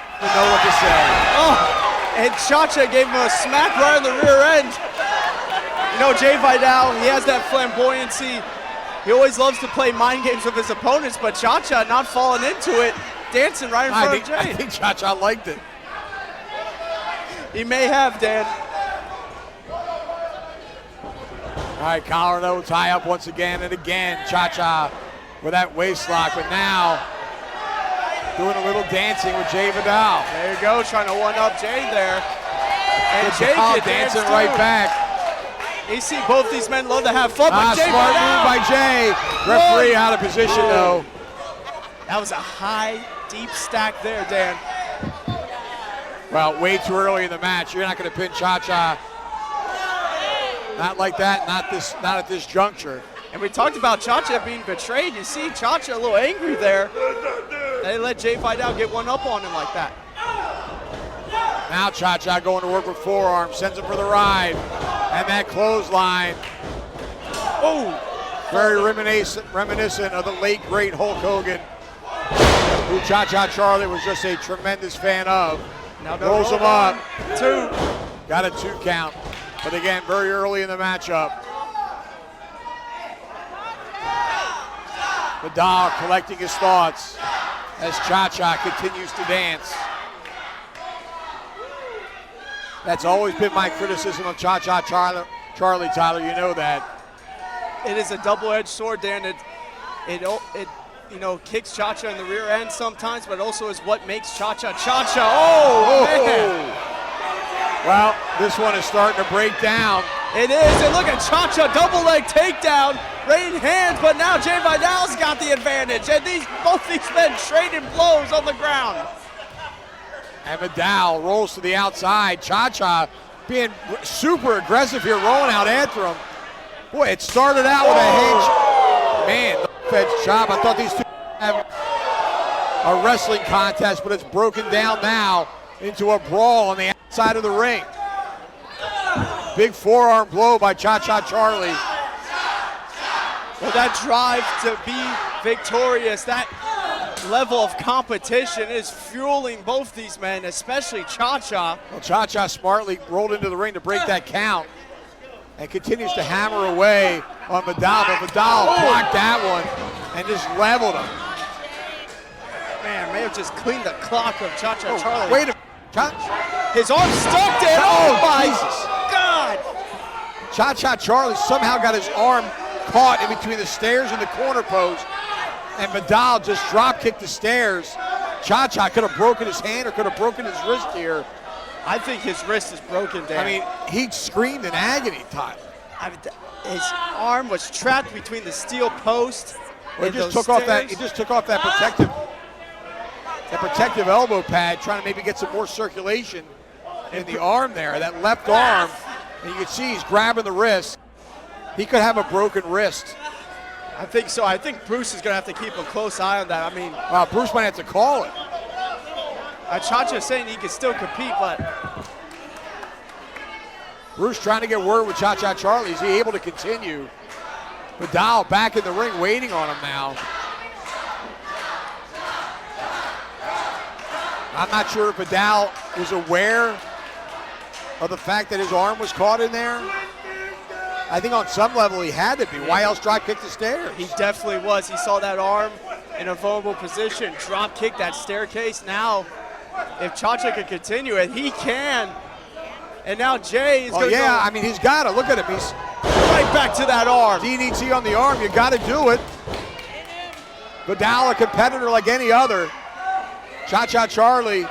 I don't know what to say. Oh, and Cha-Cha gave him a smack right in the rear end. You know, Jay Vidal, he has that flamboyancy. He always loves to play mind games with his opponents, but Cha-Cha not falling into it, dancing right in front of Jay. I think Cha-Cha liked it. He may have, Dan. All right, collar though, tie up once again and again. Cha-Cha with that waist lock, but now doing a little dancing with Jay Vidal. There you go, trying to one-up Jay there. And Jay dancing right back. You see both these men love to have fun, but Jay smart move by Jay. Referee out of position though. That was a high, deep stack there, Dan. Well, way too early in the match. You're not going to pin Cha-Cha. Not like that, not at this juncture. And we talked about Cha-Cha being betrayed. You see Cha-Cha a little angry there. They let Jay Vidal get one up on him like that. Now Cha-Cha going to work with forearm, sends him for the ride. And that clothesline. Oh, very reminiscent of the late, great Hulk Hogan, who Cha-Cha Charlie was just a tremendous fan of. Now rolls him up. 2. Got a 2 count. But again, very early in the matchup. Vidal collecting his thoughts as Cha-Cha continues to dance. That's always been my criticism of Cha-Cha Charlie, Tyler, you know that. It is a double-edged sword, Dan. It you know, kicks Cha-Cha in the rear end sometimes, but also is what makes Cha-Cha Cha-Cha. Oh, man. Well, this one is starting to break down. It is, and look at Cha-Cha, double leg takedown, right hands, but now Jay Vidal's got the advantage, and both these men trading blows on the ground. And Vidal rolls to the outside. Cha-Cha being super aggressive here, rolling out after him. Boy, it started out with a hinge. Man, the edge chop. I thought these two have a wrestling contest, but it's broken down now into a brawl on the outside of the ring. Big forearm blow by Cha-Cha Charlie. Well, that drive to be victorious, that level of competition is fueling both these men, especially Cha-Cha. Well, Cha-Cha smartly rolled into the ring to break that count and continues to hammer away on Vidal, but Vidal blocked that one and just leveled him. Man, may have just cleaned the clock of Cha-Cha Charlie. Wait a minute. His arm stuck there. Oh, my Jesus. God. Cha-Cha Charlie somehow got his arm caught in between the stairs and the corner post, and Vidal just drop kicked the stairs. Cha-Cha could have broken his hand or could have broken his wrist here. I think his wrist is broken, Dan. I mean, he screamed in agony, Tyler. His arm was trapped between the steel post Well, and he just those took off that. stairs. He just took off that protective elbow pad, trying to maybe get some more circulation in the arm there, that left arm. And you can see he's grabbing the wrist. He could have a broken wrist. I think so. I think Bruce is going to have to keep a close eye on that. I mean, Bruce might have to call it. Cha-Cha is saying he can still compete, but Bruce trying to get word with Cha-Cha Charlie. Is he able to continue? Vidal back in the ring waiting on him now. I'm not sure if Vidal was aware of the fact that his arm was caught in there. I think on some level he had to be. Why else drop kick the stairs? he definitely was. He saw that arm in a vulnerable position, drop kick that staircase. Now, if Cha-Cha could continue it, he can. And now Jay is going to go I mean, he's got to. Look at him. He's right back to that arm. DDT on the arm. You got to do it. Vidal, a competitor like any other. Cha-Cha Charlie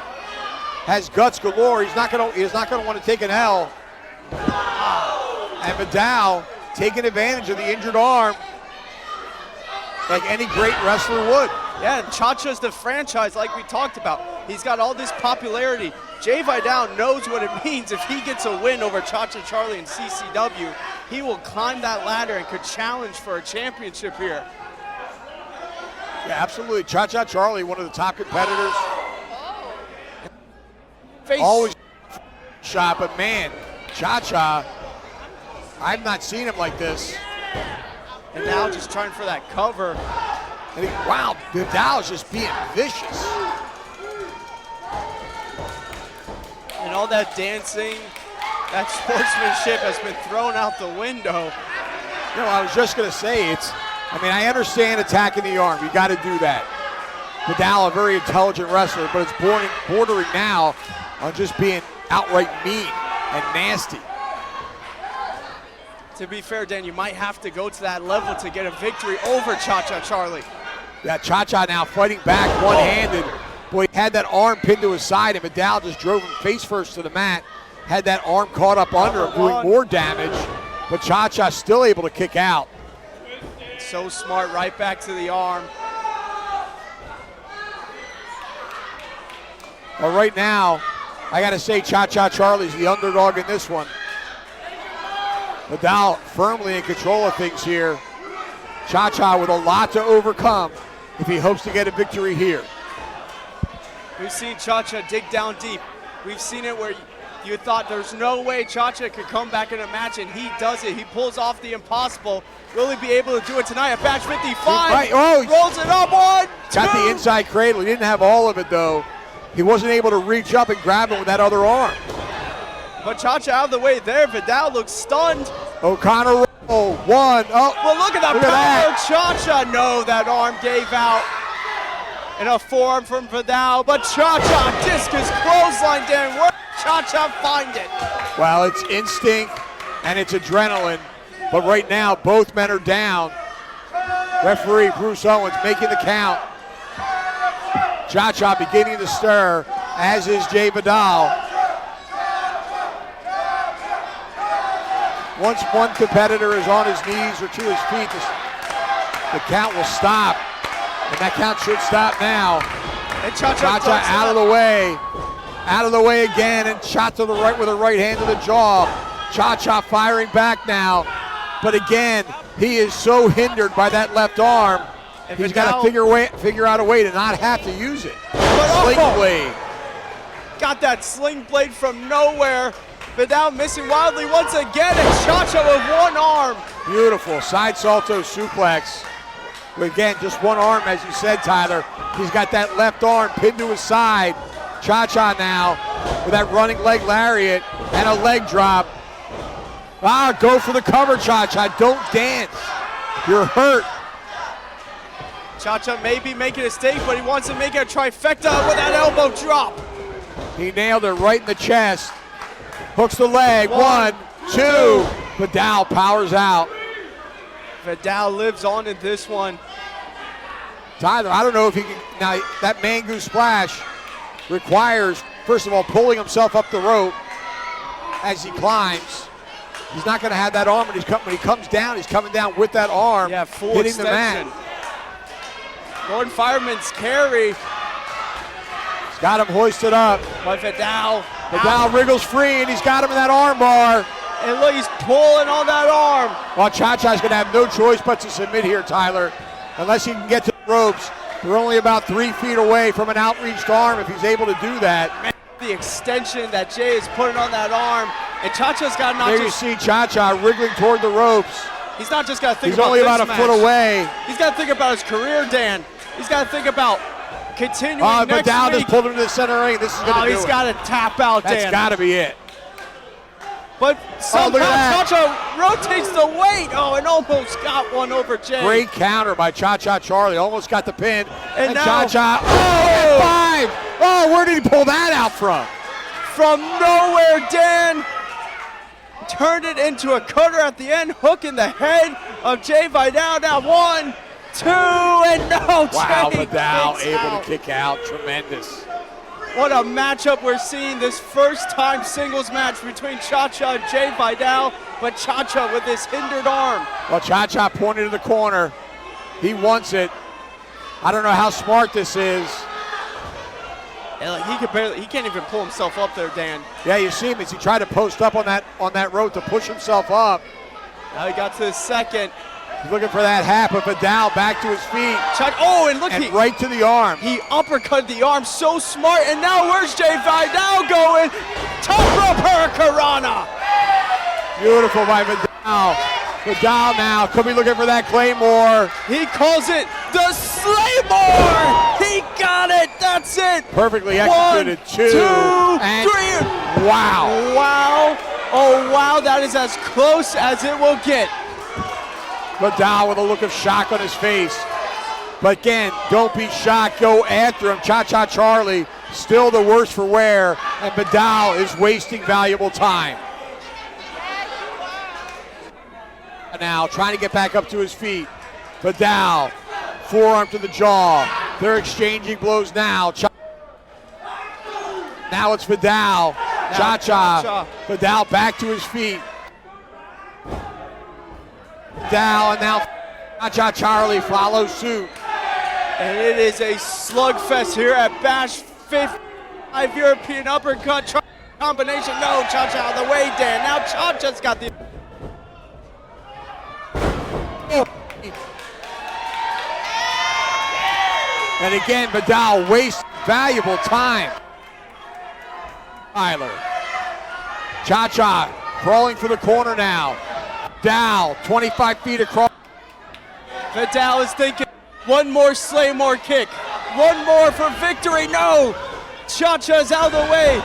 has guts galore. He's not going to want to take an L. And Vidal taking advantage of the injured arm like any great wrestler would. Yeah, and Cha-Cha's the franchise like we talked about. He's got all this popularity. Jay Vidal knows what it means if he gets a win over Cha-Cha Charlie and CCW. He will climb that ladder and could challenge for a championship here. Yeah, absolutely. Cha-Cha Charlie, one of the top competitors. Always shot, but man, Cha-Cha, I've not seen him like this. And now just trying for that cover. And wow, Vidal's just being vicious. And all that dancing, that sportsmanship has been thrown out the window. You know, I was just going to say, I understand attacking the arm. You got to do that. Vidal, a very intelligent wrestler, but it's bordering now on just being outright mean and nasty. To be fair, Dan, you might have to go to that level to get a victory over Cha-Cha Charlie. Yeah, Cha-Cha now fighting back one-handed. Boy, he had that arm pinned to his side, and Vidal just drove him face first to the mat. Had that arm caught up under him, doing more damage. But Cha-Cha still able to kick out. So smart, right back to the arm. Well, right now, I got to say Cha-Cha Charlie's the underdog in this one. Vidal firmly in control of things here. Cha-Cha with a lot to overcome if he hopes to get a victory here. We've seen Cha-Cha dig down deep. We've seen it where you thought there's no way Cha-Cha could come back in a match, and he does it. He pulls off the impossible. Will he be able to do it tonight at Batch 55? Right. Oh, rolls it up, 1, 2. Got the inside cradle. He didn't have all of it, though. He wasn't able to reach up and grab it with that other arm. But Cha-Cha out of the way there. Vidal looks stunned. O'Connor, 1. Oh. Well, look at the power. Cha-Cha, no, that arm gave out. And a forearm from Vidal, but Cha-Cha discus clothesline, Dan. Where did Cha-Cha find it? Well, it's instinct and it's adrenaline, but right now both men are down. Referee Bruce Owens making the count. Cha-Cha beginning to stir, as is Jay Vidal. Once one competitor is on his knees or to his feet, the count will stop. And that count should stop now. And Cha-Cha out of the way again, and shot to the right with a right hand to the jaw. Cha-Cha firing back now, but again, he is so hindered by that left arm. And he's got to figure out a way to not have to use it. Sling blade. Got that sling blade from nowhere. Vidal missing wildly once again, and Cha-Cha with one arm. Beautiful side salto suplex. Again, just one arm, as you said, Tyler. He's got that left arm pinned to his side. Cha-Cha now with that running leg lariat and a leg drop. Go for the cover, Cha-Cha. Don't dance. You're hurt. Cha-Cha may be making a mistake, but he wants to make it a trifecta with that elbow drop. He nailed it right in the chest. Hooks the leg. 1, 2. Vidal powers out. Vidal lives on in this one. Tyler, I don't know if he can. Now, that Mangu splash requires, first of all, pulling himself up the rope as he climbs. He's not going to have that arm when he comes down. He's coming down with that arm, full hitting extension. the mat. Gordon Fireman's carry. He's got him hoisted up. But Vidal Vidal wriggles free, and he's got him in that arm bar. And look, he's pulling on that arm. Well, Cha-Cha's going to have no choice but to submit here, Tyler, unless he can get to the ropes. They're only about 3 feet away from an outreached arm if he's able to do that. Man. The extension that Jay is putting on that arm, and Cha-Cha's got not there just... you see Cha-Cha wriggling toward the ropes. He's not just got to think He's about only this about a match. foot away. He's got to think about his career, Dan. He's got to think about continuing next Vidal week. just pulled him to the center ring. This is going to do it. He's got to tap out, Dan. That's got to be it. But somehow look at that. Cha-Cha rotates the weight. Oh, and almost got one over Jay. Great counter by Cha-Cha Charlie. Almost got the pin. And now- Cha-Cha. Oh, F5. Oh, where did he pull that out from? From nowhere, Dan turned it into a cutter at the end, hooking the head of Jay Vidal. Now 1, 2, and no, Wow, Jay Vidal kicks able out. to kick out. Tremendous. What a matchup we're seeing, this first time singles match between Cha-Cha and Jay Vidal, but Cha-Cha with this hindered arm. Well, Cha-Cha pointed to the corner. He wants it. I don't know how smart this is. And like, he can't even pull himself up there, Dan. Yeah, you see him as he tried to post up on that rope to push himself up. Now he got to the second. He's looking for that half, but Vidal back to his feet Oh, and look, and right to the arm. he uppercut the arm so smart, and now where's Jay Vidal going? Top rope hurricanrana. Beautiful by Vidal. Vidal now could be looking for that Claymore. He calls it the Slaymore. He got it. That's it. Perfectly 1, executed. 2, 3. Wow. Wow. Oh, wow. That is as close as it will get. Vidal with a look of shock on his face. But again, don't be shocked. Go after him. Cha-Cha Charlie still the worst for wear, and Vidal is wasting valuable time. Now trying to get back up to his feet. Vidal, forearm to the jaw. They're exchanging blows now. Now it's Vidal. Cha-Cha. Vidal back to his feet. Vidal, and now Cha-Cha Charlie follows suit. And it is a slugfest here at Bash 55. European uppercut combination. No, Cha-Cha out of the way, Dan. Now Cha-Cha's got the... And again, Vidal wastes valuable time. Tyler. Cha-Cha crawling for the corner now. Vidal, 25 feet across. Vidal is thinking, one more Slaymore kick. One more for victory. No! Cha-Cha's out of the way.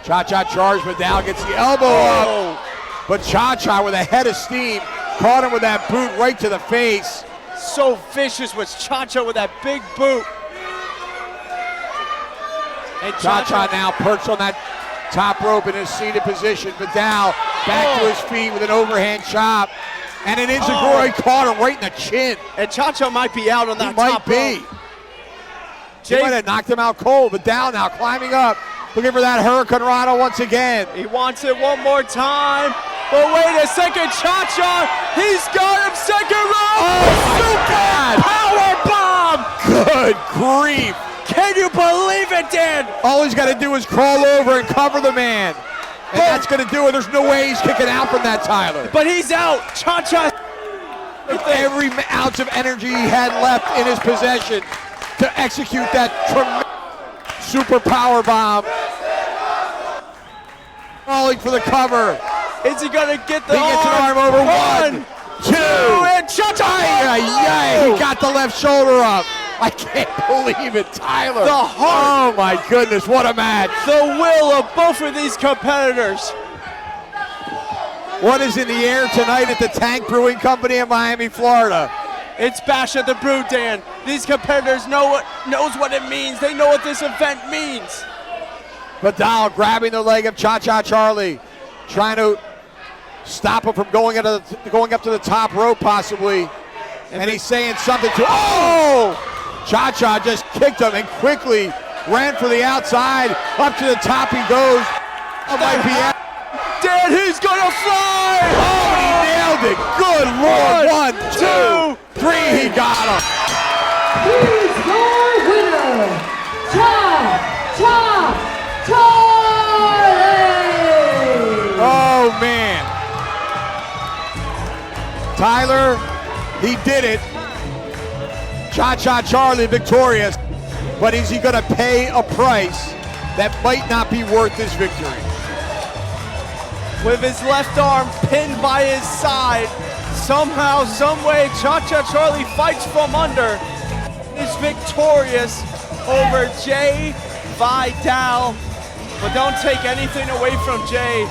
Cha-Cha charged, Vidal gets the elbow up. But Cha-Cha with a head of steam caught him with that boot right to the face. So vicious was Cha-Cha with that big boot. And Cha-Cha now perched on that top rope in his seated position. Vidal back to his feet with an overhand chop. And an Inzaguri caught him right in the chin. And Cha-Cha might be out on that top rope. He might have knocked him out cold. Vidal now climbing up, looking for that hurricanrana once again. He wants it one more time. But wait a second, Cha-Cha, he's got him second round. Oh, my God. Power bomb. Good grief. Can you believe it, Dan? All he's got to do is crawl over and cover the man. And that's going to do it. There's no way he's kicking out from that, Tyler. But he's out. Cha-Cha. Every ounce of energy he had left in his possession to execute that tremendous super power bomb. Crawling for the cover. Is he going to get the He gets an arm over. 1, 2, and Cha-Cha. He got the left shoulder up. I can't believe it, Tyler. The heart. Oh my goodness, what a match. The will of both of these competitors. What is in the air tonight at the Tank Brewing Company in Miami, Florida? It's Bash at the Brew, Dan. These competitors knows what it means. They know what this event means. Vidal grabbing the leg of Cha-Cha Charlie, trying to stop him from going up to the top rope possibly. And he's saying something to, Cha-Cha just kicked him and quickly ran for the outside. Up to the top he goes. Might be out. Dan, he's gonna fly! Oh, he nailed it. Good Lord. 1, 2, 3, he got him. Here's your winner, Cha-Cha Charlie! Tyler, he did it. Cha-Cha Charlie victorious, but is he going to pay a price that might not be worth his victory? With his left arm pinned by his side, somehow, someway, Cha-Cha Charlie fights from under, is victorious over Jay Vidal. But don't take anything away from Jay.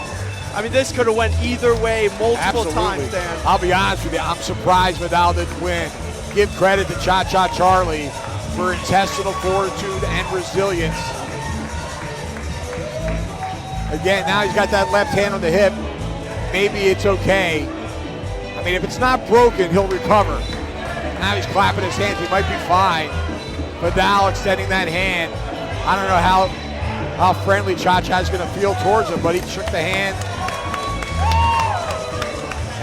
I mean, this could have went either way multiple times, Dan. I'll be honest with you, I'm surprised Vidal didn't win. Give credit to Cha-Cha Charlie for intestinal fortitude and resilience. Again, now he's got that left hand on the hip. Maybe it's okay. I mean, if it's not broken, he'll recover. Now he's clapping his hands, he might be fine. Vidal extending that hand. I don't know how friendly Cha-Cha's gonna feel towards him, but he shook the hand.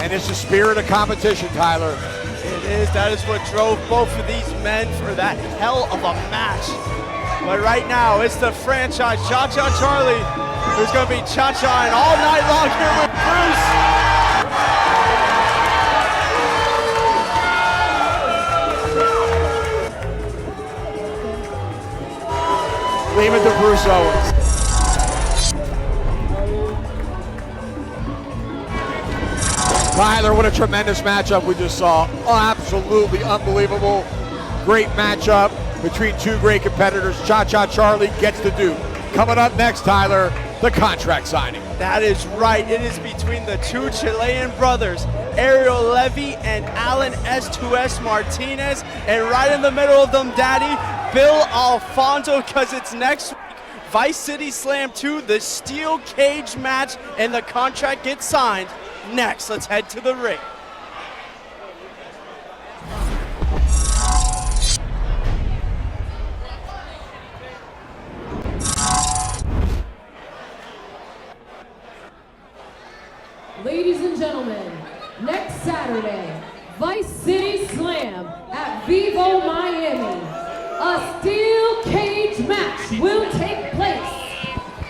And it's the spirit of competition, Tyler. It is. That is what drove both of these men for that hell of a match. But right now, it's the franchise Cha-Cha Charlie, who's going to be Cha-Cha all night long here with Bruce. Leave it to Bruce Owens. Tyler, what a tremendous matchup we just saw. Oh, absolutely unbelievable. Great matchup between two great competitors. Cha-Cha Charlie gets the Duke. Coming up next, Tyler, the contract signing. That is right. It is between the two Chilean brothers, Ariel Levy and Alan S2S Martinez. And right in the middle of them, Daddy, Bill Alfonso, because it's next week. Vice City Slam 2, the steel cage match, and the contract gets signed. Next, let's head to the ring. Ladies and gentlemen, next Saturday, Vice City Slam at Vivo Miami. A steel cage match will take place.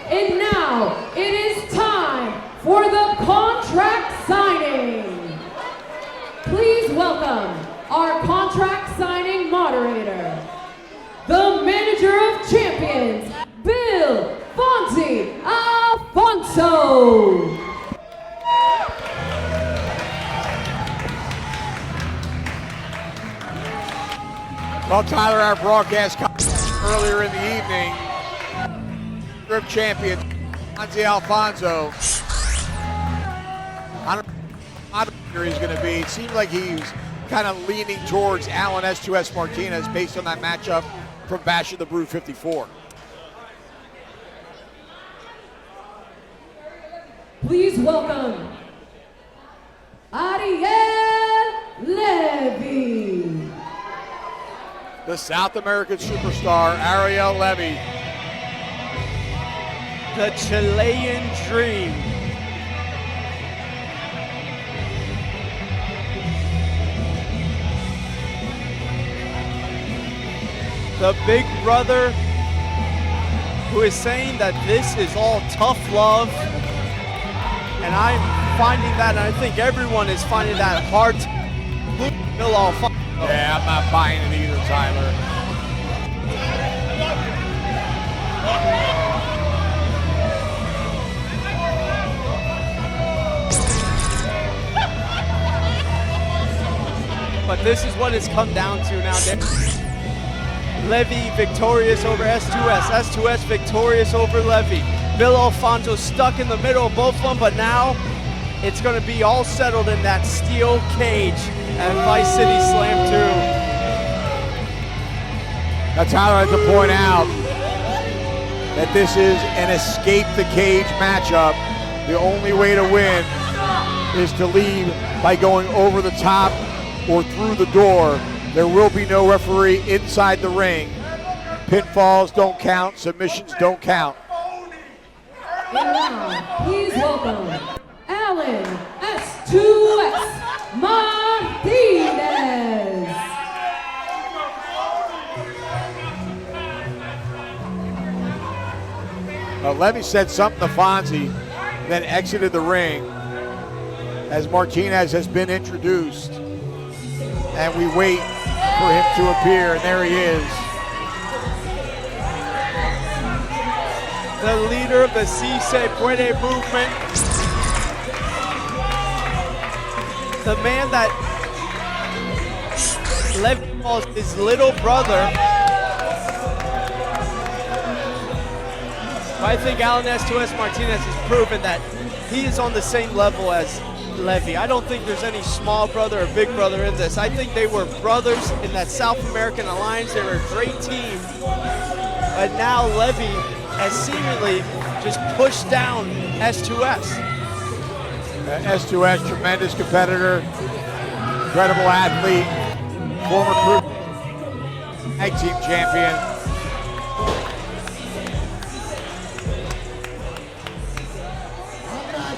And now it is time for the contract signing. Please welcome our contract signing moderator, the manager of champions, Bill Fonzie Alfonso. Well, Tyler, our broadcast earlier in the evening, group champion, Fonzie Alfonso. I don't know how he's going to be. It seems like he's kind of leaning towards Alan S2S Martinez based on that matchup from Bash of the Brew 54. Please welcome Ariel Levy. The South American superstar, Ariel Levy. The Chilean Dream. The big brother who is saying that this is all tough love. And I'm finding that, and I think everyone is finding that hard to Bill Alfonso. Yeah, I'm not buying it either, Tyler. But this is what it's come down to now. Levy victorious over S2S. S2S victorious over Levy. Bill Alfonso stuck in the middle of both of them, but now it's going to be all settled in that steel cage at Vice City Slam 2. Now, Tyler has to point out that this is an escape the cage matchup. The only way to win is to leave by going over the top or through the door. There will be no referee inside the ring. Pinfalls don't count, submissions don't count. And now, please welcome Alan S2S Martinez. Levy said something to Fonzie, then exited the ring. as Martinez has been introduced. And we wait for him to appear, and there he is. The leader of the Si Se Puede movement. The man that Levy calls his little brother. I think Alan S2S Martinez has proven that he is on the same level as Levy. I don't think there's any small brother or big brother in this. I think they were brothers in that South American alliance. They were a great team. But now Levy has seemingly just pushed down S2S. S2S, tremendous competitor, incredible athlete, former crew tag team champion.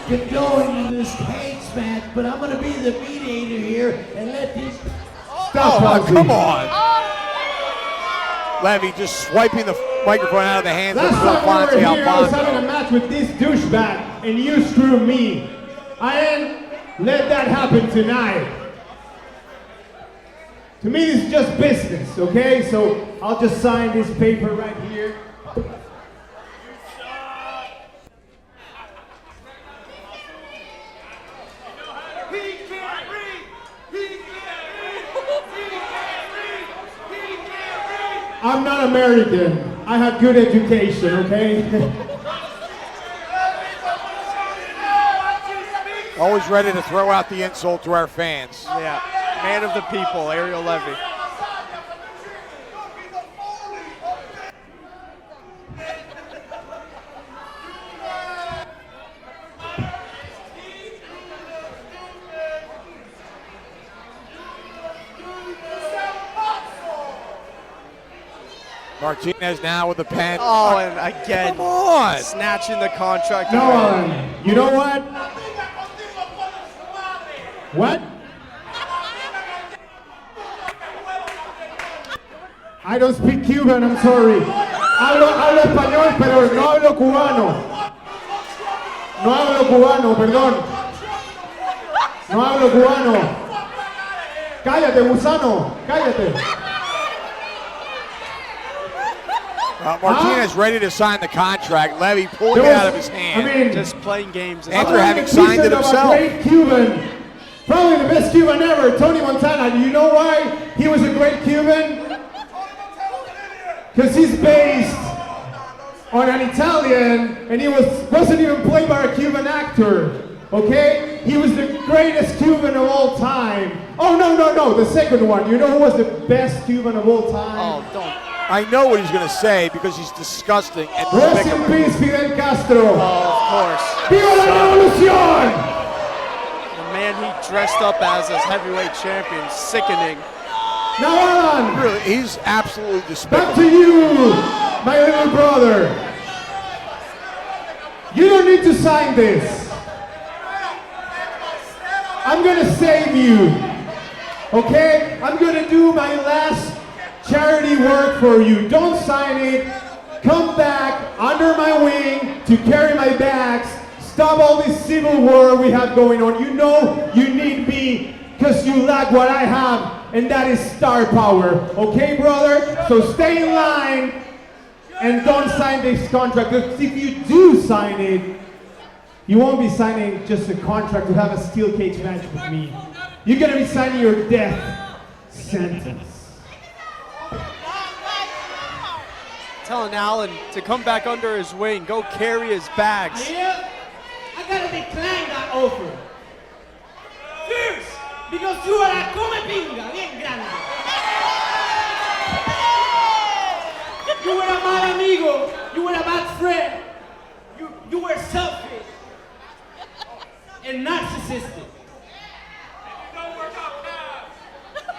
Condoning this cage match, but I'm going to be the mediator here and let these. Oh, come on. Levy just swiping the microphone out of the hands of Last time we were here, I was Alfonso. having a match with this douchebag, and you screw me. I ain't let that happen tonight. To me, this is just business, okay? So I'll just sign this paper right here. I'm not American. I have good education, okay? Always ready to throw out the insult to our fans. Yeah, man of the people, Ariel Levy. Martinez now with the pen. Oh, and again, Come on. snatching the contract. No away. one. You know what? What? I don't speak Cuban, I'm sorry. Hablo español, pero no hablo cubano. No hablo cubano, perdón. No hablo cubano. Cállate, gusano, cállate. Martinez ready to sign the contract. Levy pulling it out of his hand. I mean, Just playing games. After having signed it himself. A great Cuban, probably the best Cuban ever, Tony Montana. Do you know why he was a great Cuban? Because he's based on an Italian, and he wasn't even played by a Cuban actor. Okay? He was the greatest Cuban of all time. Oh, no, the second one. You know who was the best Cuban of all time? Oh, don't. I know what he's going to say because he's disgusting and Rest in despicable. peace, Fidel Castro. Oh, of course. Viva la revolución! The man he dressed up as heavyweight champion, sickening. Now, Alan, Really, he's absolutely back despicable. to you, my little brother. You don't need to sign this. I'm gonna save you. Okay? I'm gonna do my last charity work for you. Don't sign it. Come back under my wing to carry my bags. Stop all this civil war we have going on. You know you need me because you lack what I have, and that is star power. Okay, brother? So stay in line and don't sign this contract. Because if you do sign it, you won't be signing just a contract to have a steel cage match with me. You're gonna be signing your death sentence. Telling Allen to come back under his wing, go carry his bags. Yeah, I gotta decline that offer. First, because you are a come pinga, bien grande. You were a mal amigo, you were a bad friend, you were selfish and narcissistic.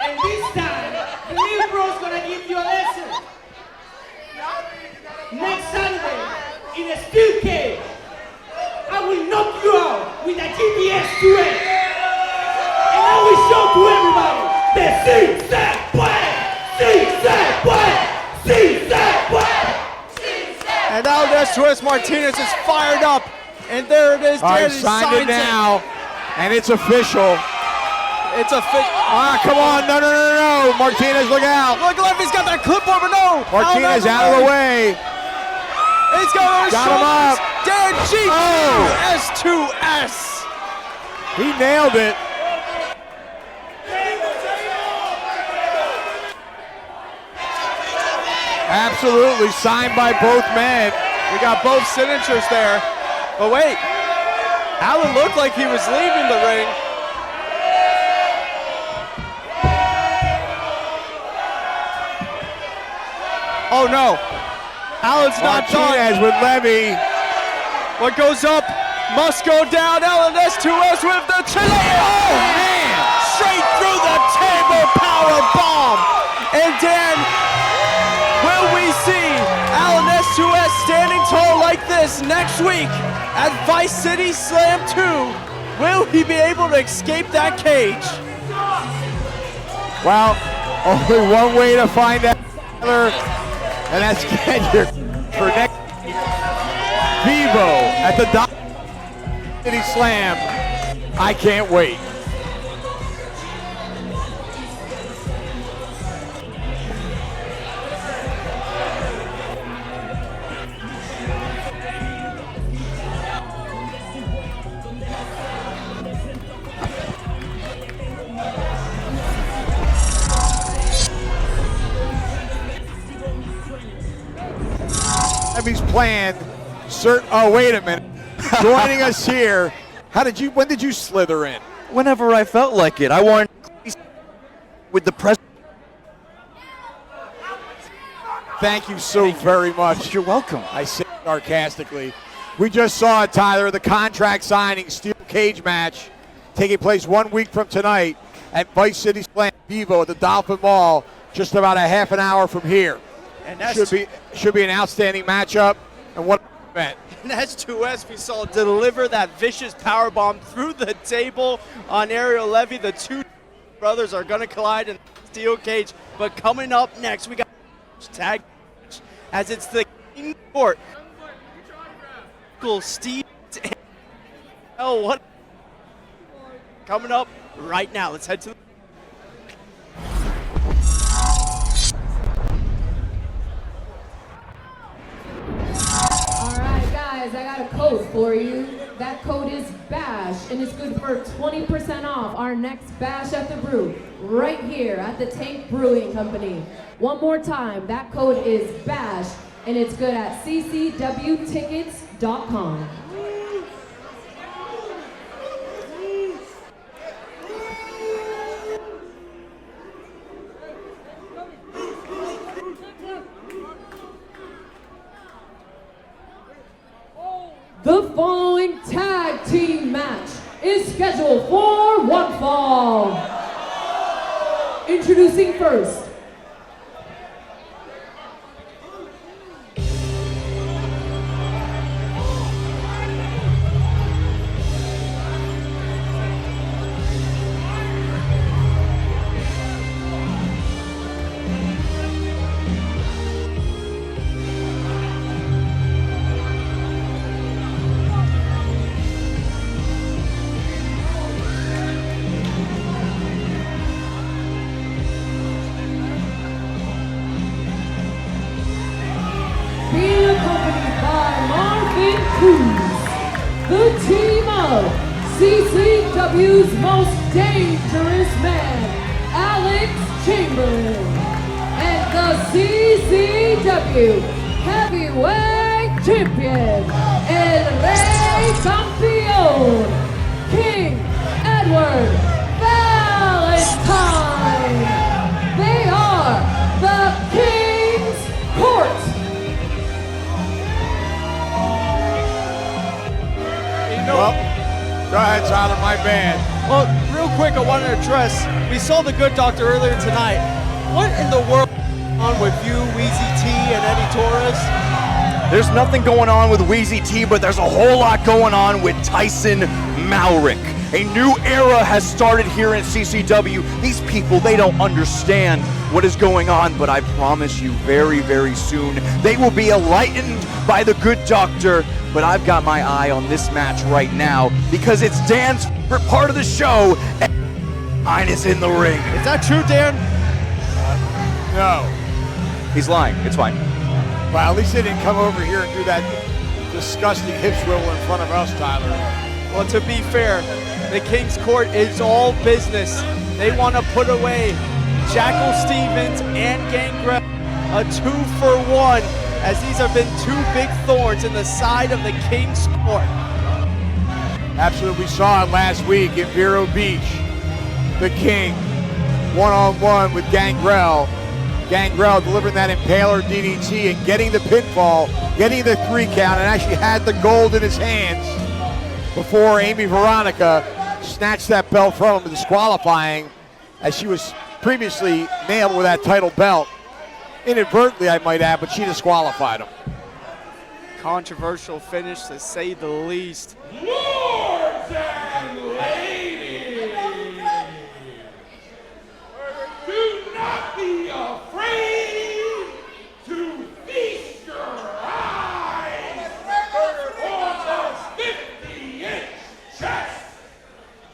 And this time, the little bro's gonna give you a lesson. Next Saturday, in a steel cage, I will knock you out with a GPS 2A. And I will show to everybody that sí se puede, sí se puede, sí se puede. And now S2S Martinez is fired up. And there it is. All right, Danny signed it signs now. And it's official. It's official. Ah, come on, no. Martinez, look out. Look, Levy's got that clipboard, but no. Martinez out of the way. He's got him up. Dan G2, Oh. S2S. He nailed it. Absolutely, signed by both men. We got both signatures there. But wait, Alan looked like he was leaving the ring. Oh no, Alan's not done. Martinez with Levy. What goes up must go down. Alan S2S with the Chile. Oh man! Straight through the table power bomb. And Dan, will we see Alan S2S standing tall like this next week at Vice City Slam 2? Will he be able to escape that cage? Well, only one way to find out, and that's get your for next Vivo at the City Slam. I can't wait. Levy's plan. Oh, wait a minute. Joining us here. When did you slither in? Whenever I felt like it. I wanted with the press. Thank you so very much. You're welcome. I say sarcastically. We just saw it, Tyler, the contract signing steel cage match taking place 1 week from tonight at Vice City Slam Vivo at the Dolphin Mall, just about a half an hour from here. And that's should be an outstanding matchup, and what an event. And S2S, we saw deliver that vicious power bomb through the table on Ariel Levy. The two brothers are going to collide in the steel cage. But coming up next, we got tag match, as it's the King Court. Steve. Oh, what? Coming up right now. Let's head to the. Guys, I got a code for you. That code is BASH, and it's good for 20% off our next Bash at the Brew, right here at the Tank Brewing Company. One more time, that code is BASH, and it's good at ccwtickets.com. The following tag team match is scheduled for one fall. Introducing first, the team of CCW's most dangerous man, Alex Chamberlain, and the CCW Heavyweight Champion, El Rey Campeón, King Edward Valentine. They are the King's Court. Well, go ahead, Tyler, my bad. Well, real quick, I wanted to address, we saw the Good Doctor earlier tonight. What in the world is going on with you, Wheezy T, and Eddie Torres? There's nothing going on with Wheezy T, but there's a whole lot going on with Tyson Malrick. A new era has started here in CCW. These people, they don't understand what is going on, but I promise you very, very soon they will be enlightened by the good doctor. But I've got my eye on this match right now because it's Dan's favorite part of the show, and mine is in the ring. Is that true, Dan? No. He's lying. It's fine. Well, at least they didn't come over here and do that disgusting hip swivel in front of us, Tyler. Well, to be fair, the King's Court is all business. They want to put away Jackal Stevens and Gangrel, a 2-for-1, as these have been two big thorns in the side of the King's Court. Absolutely, we saw it last week in Vero Beach. The King, one-on-one with Gangrel. Gangrel delivering that Impaler DDT and getting the pinfall, getting the 3 count, and actually had the gold in his hands before Amy Veronica snatched that belt from him, disqualifying, as she was previously nailed with that title belt. Inadvertently, I might add, but she disqualified him. Controversial finish, to say the least. Lords and ladies, do not be afraid to feast your eyes on the 50-inch chest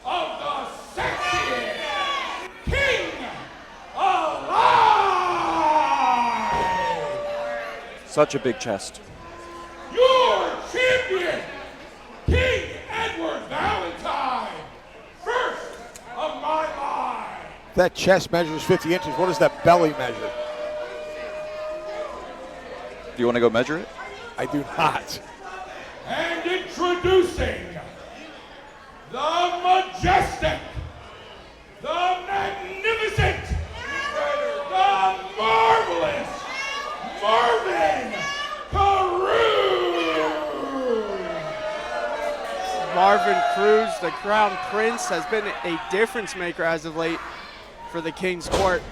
of the sexiest king alive. Such a big chest. Your champion, King Edward Valentine, first of my line. That chest measures 50 inches. What does that belly measure? Do you want to go measure it? I do not. And introducing the majestic, the magnificent, the marvelous Marvin Marvin Cruz, the Crown Prince, has been a difference maker as of late for the King's Court.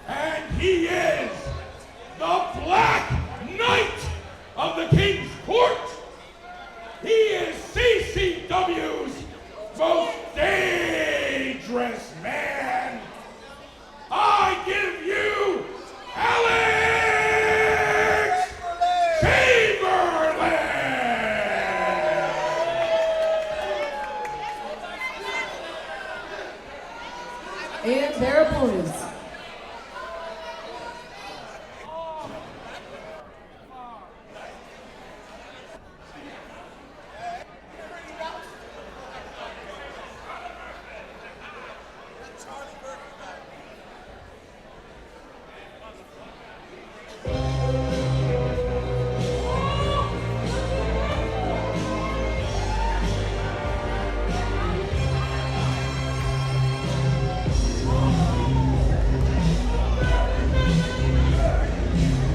And he is the Black Knight of the King's Court. He is CCW's most dangerous man. I give you Alex Chamberlain. And their opponents.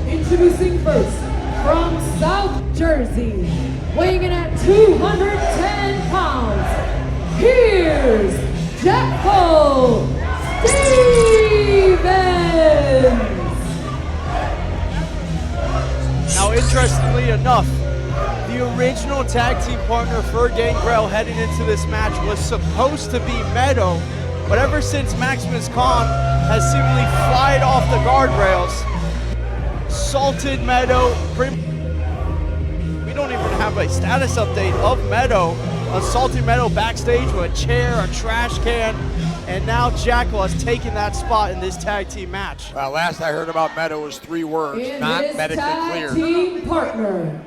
Introducing first, from South Jersey, weighing in at 210 pounds, here's Jackal Stevens. Now, interestingly enough, the original tag team partner for Gangrel heading into this match was supposed to be Meadow, but ever since Maximus Khan has seemingly flied off the guardrails, assaulted Meadow. We don't even have a status update of Meadow. Assaulting Meadow backstage with a chair, a trash can, and now Jackal has taken that spot in this tag team match. Well, last I heard about Meadow was 3 words, And not his medically tag clear. team partner.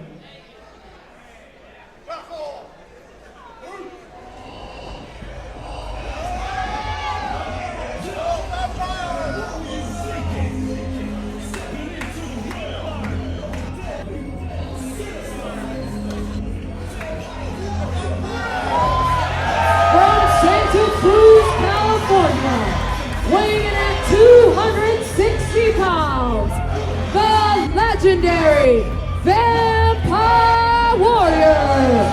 Weighing in at 260 pounds, the legendary Vampire Warrior,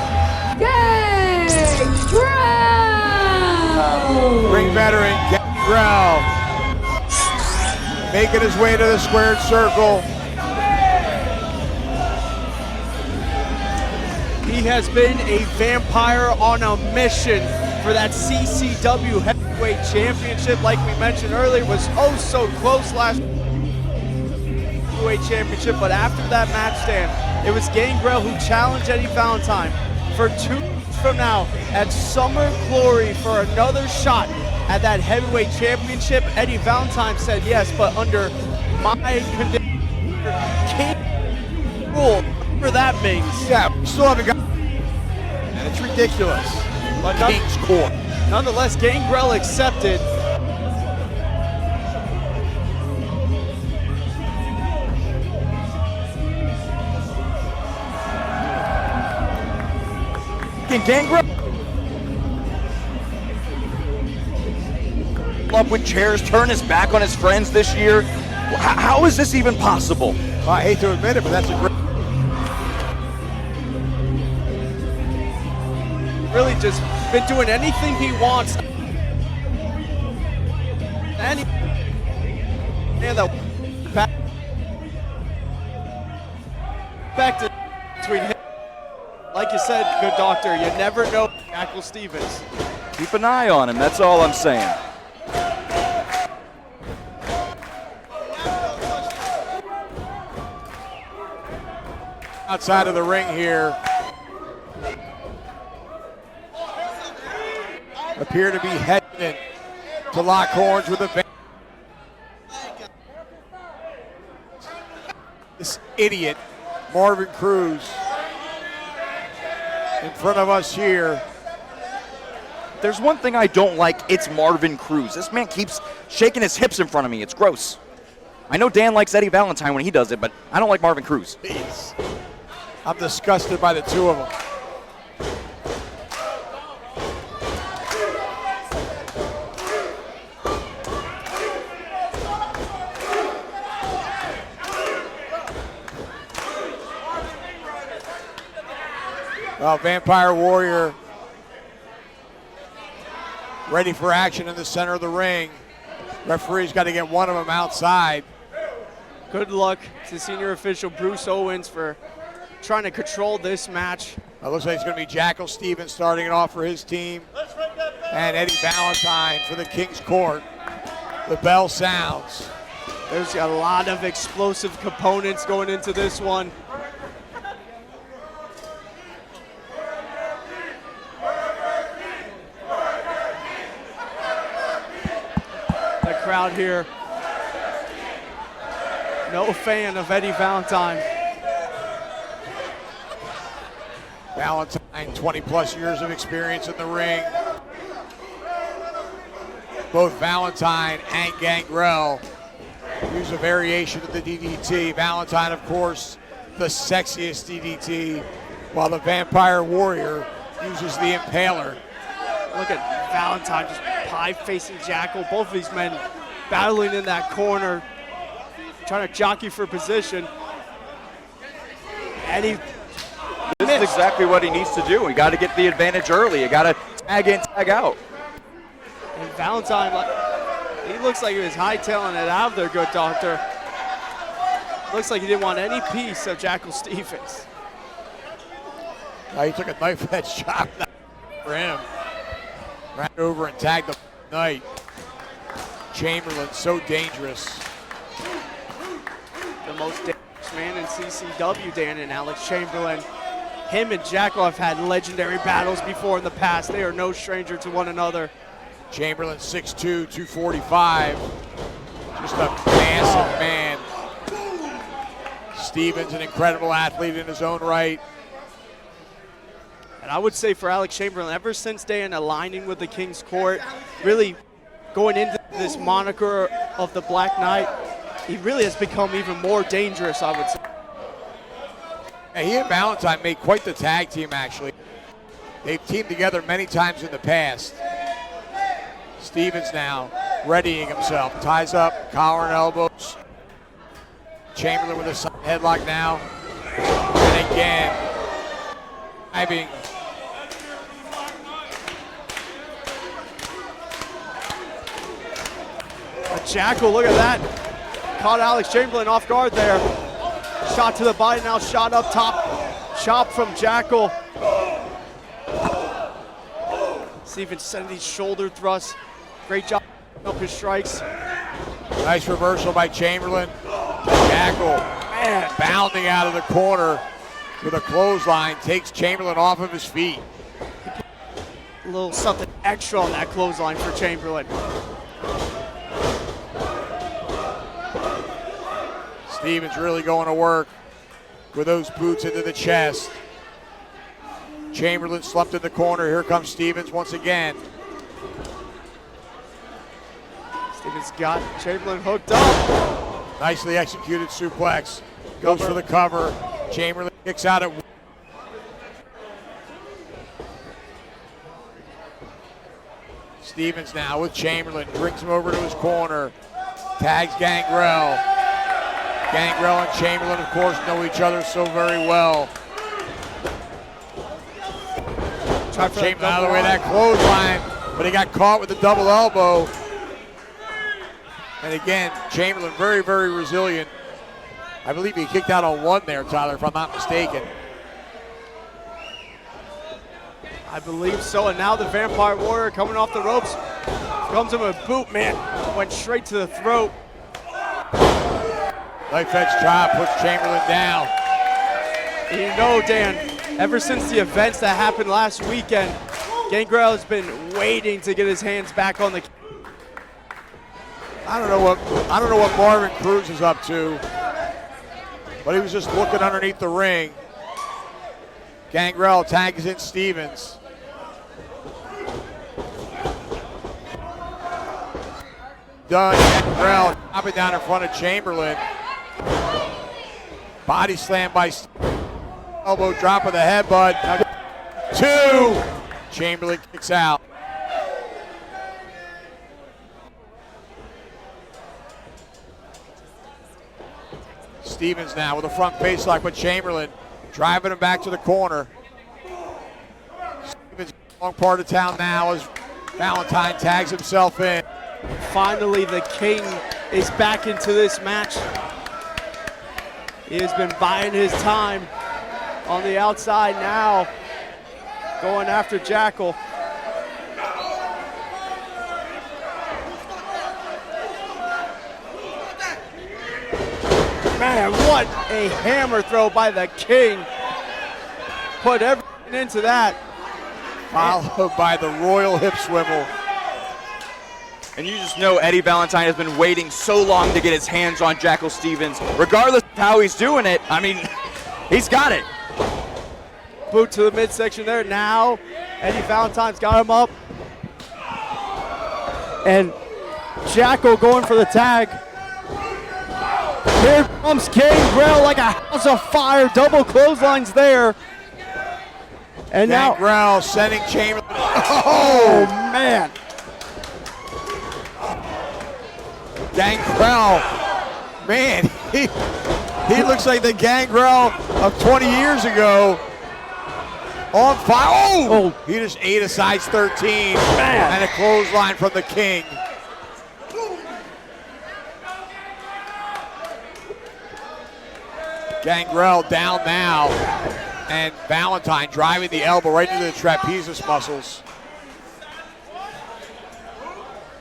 Gangrel! Ring veteran Gangrel making his way to the squared circle. He has been a vampire on a mission for that CCW Heavyweight Championship. Like we mentioned earlier, was oh so close last Heavyweight Championship, but after that match, Dan, it was Gangrel who challenged Eddie Valentine for 2 weeks from now at Summer Glory for another shot at that Heavyweight Championship. Eddie Valentine said yes, but under my condition, King rule, whatever that means. Yeah, we still haven't got, and it's ridiculous. But King's Court. nonetheless, Gangrel accepted. Gangrel up with chairs, turn his back on his friends this year. How is this even possible? Well, I hate to admit it, but that's a great. Really just been doing anything he wants. And the back to between him. Like you said, good doctor, you never know Jackal Stevens. Keep an eye on him, that's all I'm saying. Outside of the ring here. Appear to be hesitant to lock horns with a this idiot, Marvin Cruz, in front of us here. There's one thing I don't like, it's Marvin Cruz. This man keeps shaking his hips in front of me, it's gross. I know Dan likes Eddie Valentine when he does it, but I don't like Marvin Cruz. Jeez. I'm disgusted by the two of them. Well, Vampire Warrior ready for action in the center of the ring. Referee's got to get one of them outside. Good luck to senior official Bruce Owens for trying to control this match. It looks like it's going to be Jackal Stevens starting it off for his team. And Eddie Valentine for the King's Court. The bell sounds. There's a lot of explosive components going into this one. The crowd here, no fan of Eddie Valentine. Valentine, 20 plus years of experience in the ring. Both Valentine and Gangrel use a variation of the DDT. Valentine, of course, the sexiest DDT, while the Vampire Warrior uses the Impaler. Look at Valentine just pie-facing Jackal. Both of these men battling in that corner, trying to jockey for position. Eddie. This is exactly what he needs to do. You got to get the advantage early. You got to tag in, tag out. And Valentine, he looks like he was hightailing it out of there, good doctor. Looks like he didn't want any piece of Jackal Stevens. He took a knife edge shot for him. Ran over and tagged the Knight. Chamberlain, so dangerous. The most dangerous man in CCW, Dan, and Alex Chamberlain. Him and Jackal have had legendary battles before in the past. They are no stranger to one another. Chamberlain 6'2", 245. Just a massive man. Stevens, an incredible athlete in his own right. And I would say for Alex Chamberlain, ever since Dan aligning with the King's Court, really going into this moniker of the Black Knight, he really has become even more dangerous, I would say. Yeah, he and Valentine made quite the tag team, actually. They've teamed together many times in the past. Stevens now readying himself. Ties up, collar and elbows. Chamberlain with a side headlock now. And again, driving. Jackal, look at that. Caught Alex Chamberlain off guard there. Shot to the body, now shot up top. Chop from Jackal. Stevens sending these shoulder thrusts. Great job up his strikes. Nice reversal by Chamberlain. Jackal, man, bounding out of the corner with a clothesline, takes Chamberlain off of his feet. A little something extra on that clothesline for Chamberlain. Stevens really going to work with those boots into the chest. Chamberlain slumped in the corner. Here comes Stevens once again. Stevens got Chamberlain hooked up. Nicely executed suplex. Goes for the cover. Chamberlain kicks out at. Stevens now with Chamberlain. Brings him over to his corner. Tags Gangrel. Gangrel and Chamberlain, of course, know each other so very well. Chamberlain out of the way of that clothesline, but he got caught with a double elbow. And again, Chamberlain very, very resilient. I believe he kicked out on one there, Tyler, if I'm not mistaken. I believe so, and now the Vampire Warrior coming off the ropes. Comes him a boot, man. Went straight to the throat. Knife edge chop puts Chamberlain down. You know, Dan, ever since the events that happened last weekend, Gangrel has been waiting to get his hands back on the. I don't know what Marvin Cruz is up to, but he was just looking underneath the ring. Gangrel tags in Stevens. Done. Gangrel chopping down in front of Chamberlain. Body slam by elbow drop of the headbutt. 2. Chamberlain kicks out. Stevens now with a front face lock with Chamberlain, driving him back to the corner. Stevens long part of town now as Valentine tags himself in. Finally, the King is back into this match. He has been buying his time on the outside now, going after Jackal. Man, what a hammer throw by the King. Put everything into that. Followed by the royal hip swivel. And you just know Eddie Valentine has been waiting so long to get his hands on Jackal Stevens. Regardless of how he's doing it, I mean, he's got it. Boot to the midsection there. Now, Eddie Valentine's got him up. And Jackal going for the tag. Here comes Gangrel like a house of fire. Double clotheslines there. And now Gangrel sending Chamberlain. Oh, man. Gangrel, man, he looks like the Gangrel of 20 years ago. On fire. Oh, he just ate a size 13. Man. And a clothesline from the King. Gangrel down now. And Valentine driving the elbow right into the trapezius muscles.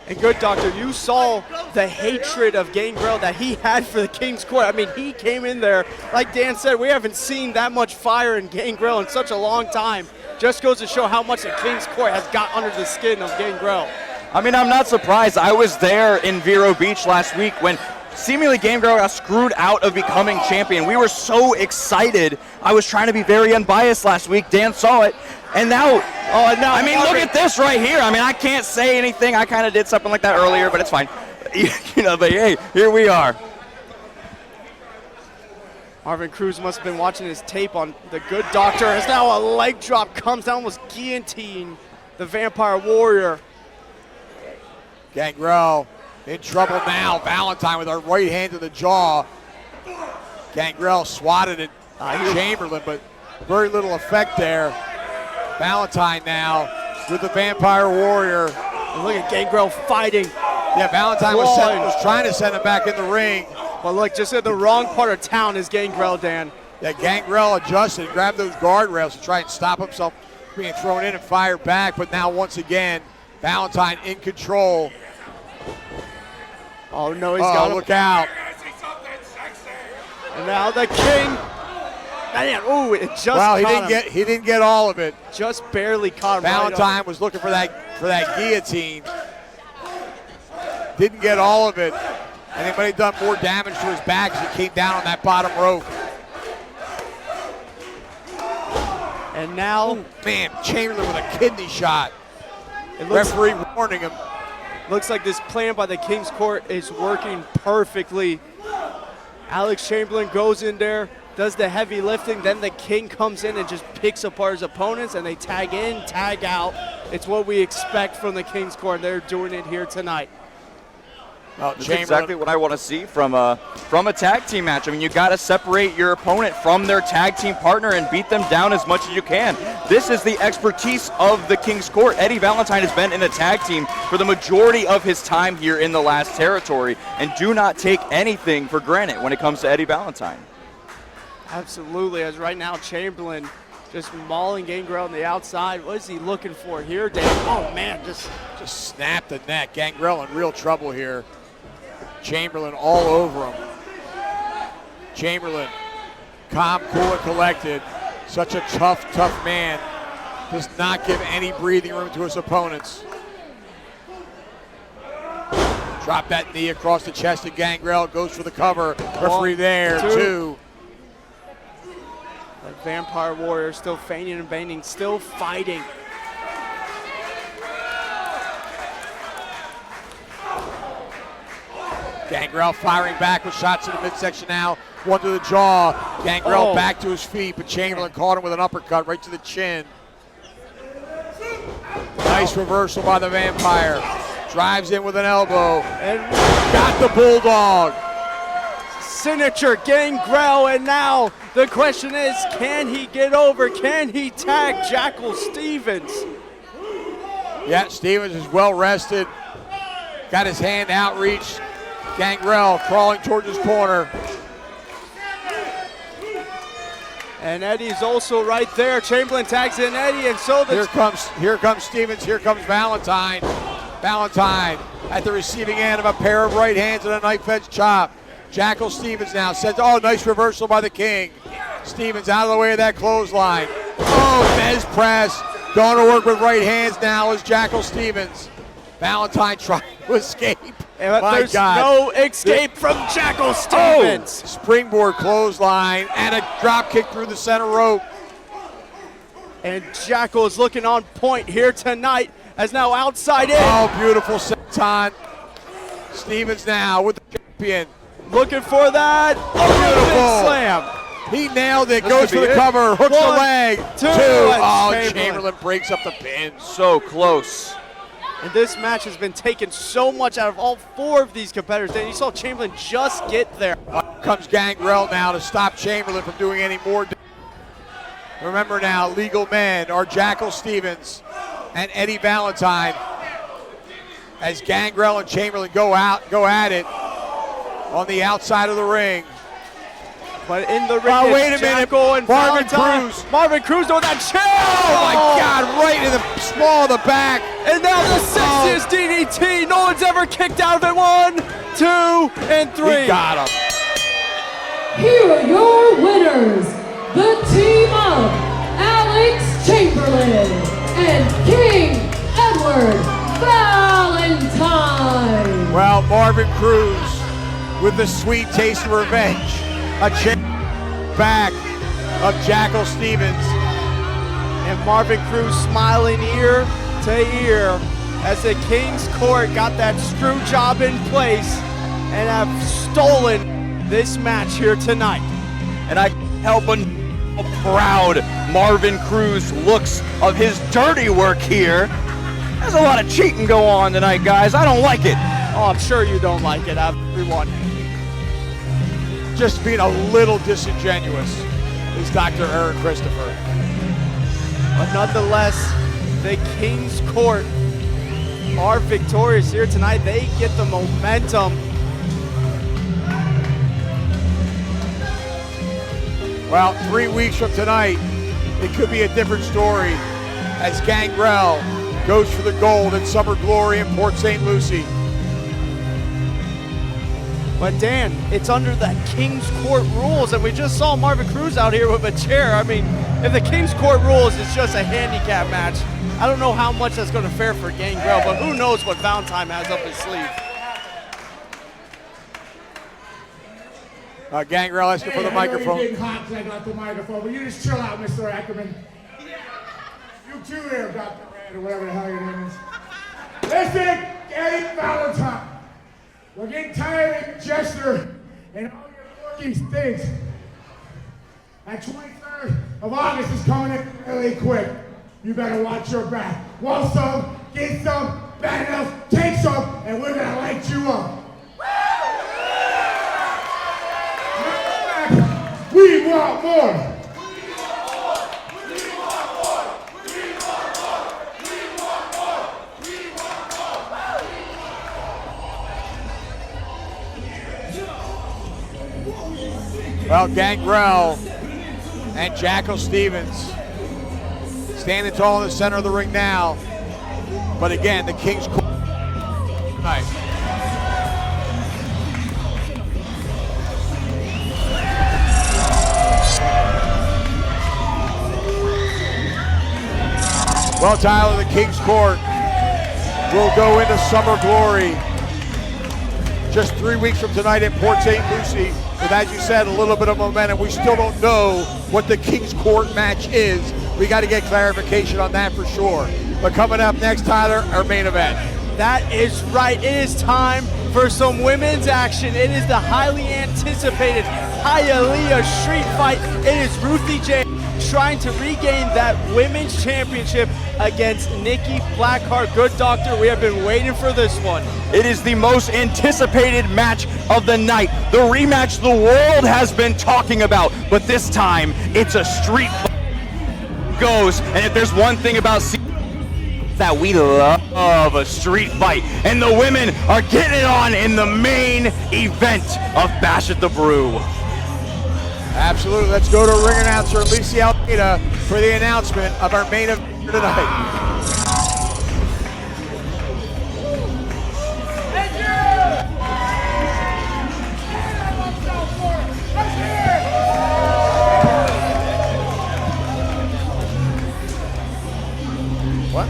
And good, Doctor, you saw the hatred of Gangrel that he had for the King's Court. I mean, he came in there, like Dan said, we haven't seen that much fire in Gangrel in such a long time. Just goes to show how much the King's Court has got under the skin of Gangrel. I mean, I'm not surprised. I was there in Vero Beach last week when seemingly Gangrel got screwed out of becoming champion. We were so excited. I was trying to be very unbiased last week. Dan saw it. And now, I mean, look at this right here. I mean, I can't say anything. I kind of did something like that earlier, but it's fine. You know, but hey, here we are. Marvin Cruz must have been watching his tape on the Good Doctor as now a leg drop comes down, almost guillotine the Vampire Warrior. Gangrel in trouble now. Valentine with her right hand to the jaw. Gangrel swatted at Chamberlain, but very little effect there. Valentine now with the Vampire Warrior. And look at Gangrel fighting. Yeah, Valentine was trying to send him back in the ring. But look, just in the wrong part of town is Gangrel, Dan. Yeah, Gangrel adjusted, grabbed those guardrails to try and stop himself being thrown in and fired back, but now once again, Valentine in control. Oh no, he's got him. Look out. And now the King. Man, ooh, it just well, caught him. He didn't get all of it. Just barely caught him. Valentine was looking for that guillotine. Didn't get all of it. And he might have done more damage to his back as he came down on that bottom rope. And now, man, Chamberlain with a kidney shot. Looks, referee warning him. Looks like this plan by the King's Court is working perfectly. Alex Chamberlain goes in there, does the heavy lifting, then the King comes in and just picks apart his opponents, and they tag in, tag out. It's what we expect from the King's Court. They're doing it here tonight. That's exactly what I want to see from a tag team match. I mean, you got to separate your opponent from their tag team partner and beat them down as much as you can. This is the expertise of the King's Court. Eddie Valentine has been in a tag team for the majority of his time here in the last territory, and do not take anything for granted when it comes to Eddie Valentine. Absolutely, as right now Chamberlain just mauling Gangrel on the outside. What is he looking for here, Dave? Oh man, just snapped the neck. Gangrel in real trouble here. Chamberlain all over him. Chamberlain, calm, cool, and collected. Such a tough man. Does not give any breathing room to his opponents. Drop that knee across the chest of Gangrel. Goes for the cover. Referee there, two. The Vampire Warrior still feigning and banging, still fighting. Gangrel firing back with shots in the midsection now. One to the jaw. Gangrel back to his feet, but Chamberlain caught him with an uppercut right to the chin. Nice reversal by the Vampire. Drives in with an elbow. And got the Bulldog. Signature Gangrel, and now the question is, can he get over? Can he tag Jackal Stevens? Yeah, Stevens is well rested. Got his hand outreached. Gangrel crawling towards his corner. And Eddie's also right there. Chamberlain tags in Eddie, and so here comes Stevens. Here comes Valentine. Valentine at the receiving end of a pair of right hands and a knife edge chop. Jackal Stevens now says, oh, nice reversal by the King. Stevens out of the way of that clothesline. Oh, Nez press. Going to work with right hands now is Jackal Stevens. Valentine trying to escape. There's no escape from Jackal Stevens. Springboard clothesline and a drop kick through the center rope. And Jackal is looking on point here tonight as now outside in. Oh, beautiful senton. Stevens now with the champion. Looking for that. Beautiful slam. He nailed it. Goes for the cover. Hooks the leg. Two. Oh, Chamberlain breaks up the pin. So close. And this match has been taken so much out of all four of these competitors. And you saw Chamberlain just get there. Comes Gangrel now to stop Chamberlain from doing any more. Remember now, legal men are Jackal Stevens and Eddie Valentine. As Gangrel and Chamberlain go at it on the outside of the ring. But in the ring, wait a minute. Marvin Cruz. Marvin Cruz with that chair. Oh my God, right in the small of the back. And now the sexiest DDT. No one's ever kicked out of it. 1, 2, and 3. He got him. Here are your winners. The team of Alex Chamberlain and King Edward Valentine. Well, Marvin Cruz with the sweet taste of revenge. A chair back of Jackal Stevens. And Marvin Cruz smiling ear to ear as the King's Court got that screw job in place and have stolen this match here tonight. And I help how proud Marvin Cruz looks of his dirty work here. There's a lot of cheating going on tonight, guys. I don't like it. Oh, I'm sure you don't like it, everyone. Just being a little disingenuous is Dr. Aaron Christopher. But nonetheless, the King's Court are victorious here tonight. They get the momentum. Well, 3 weeks from tonight, it could be a different story. as Gangrel goes for the gold in Summer Glory in Port St. Lucie. But Dan, it's under the King's Court rules, and we just saw Marvin Cruz out here with a chair. I mean, if the King's Court rules is just a handicap match, I don't know how much that's going to fare for Gangrel, but who knows what Valentine has up his sleeve. Gangrel asking for the microphone. You're getting hot taking out the microphone, but you just chill out, Mr. Ackerman. You too there, Dr. Rand, or whatever the hell your name is. Listen, Eddie Valentine. We're getting tired of your gesture and all your quirky things. That 23rd of August is coming in really quick. You better watch your back. Want some, get some, bad enough, take some, and we're gonna light you up. We want more. Well, Gangrel and Jackal Stevens standing tall in the center of the ring now. But again, the King's Court tonight. Well, Tyler, the King's Court will go into Summer Glory just 3 weeks from tonight in Port St. Lucie. With, as you said, a little bit of momentum. We still don't know what the King's Court match is. We got to get clarification on that for sure. But coming up next, Tyler, our main event. That is right. It is time for some women's action. It is the highly anticipated Hialeah street fight. It is Ruthie J trying to regain that women's championship against Nikki Blackheart. Good Doctor, we have been waiting for this one. It is the most anticipated match of the night. The rematch the world has been talking about, but this time it's a street fight goes. And if there's one thing about that we love a street fight, and the women are getting it on in the main event of Bash at the Brew. Absolutely. Let's go to ring announcer Lisa Almeida for the announcement of our main event tonight. What?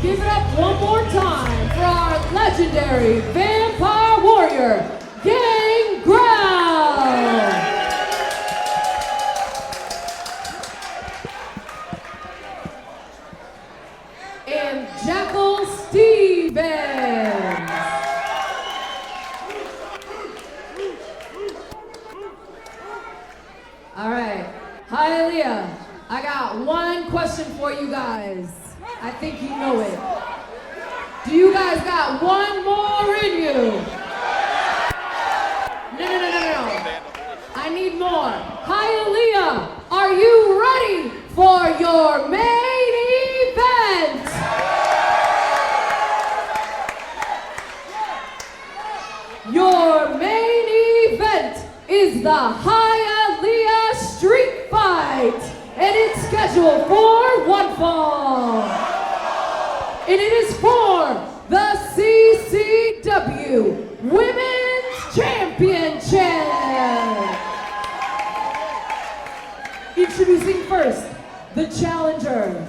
Give it up one more time for our legendary Vampire Warrior, Gangrel! And Jackal Stevens. All right, Hialeah, I got one question for you guys. I think you know it. Do you guys got one more in you? No. I need more. Hialeah, are you ready for your main event? Your main event is the Hialeah Street Fight, and it's scheduled for one fall. And it is for the CCW Women's Championship. Introducing first, the challenger.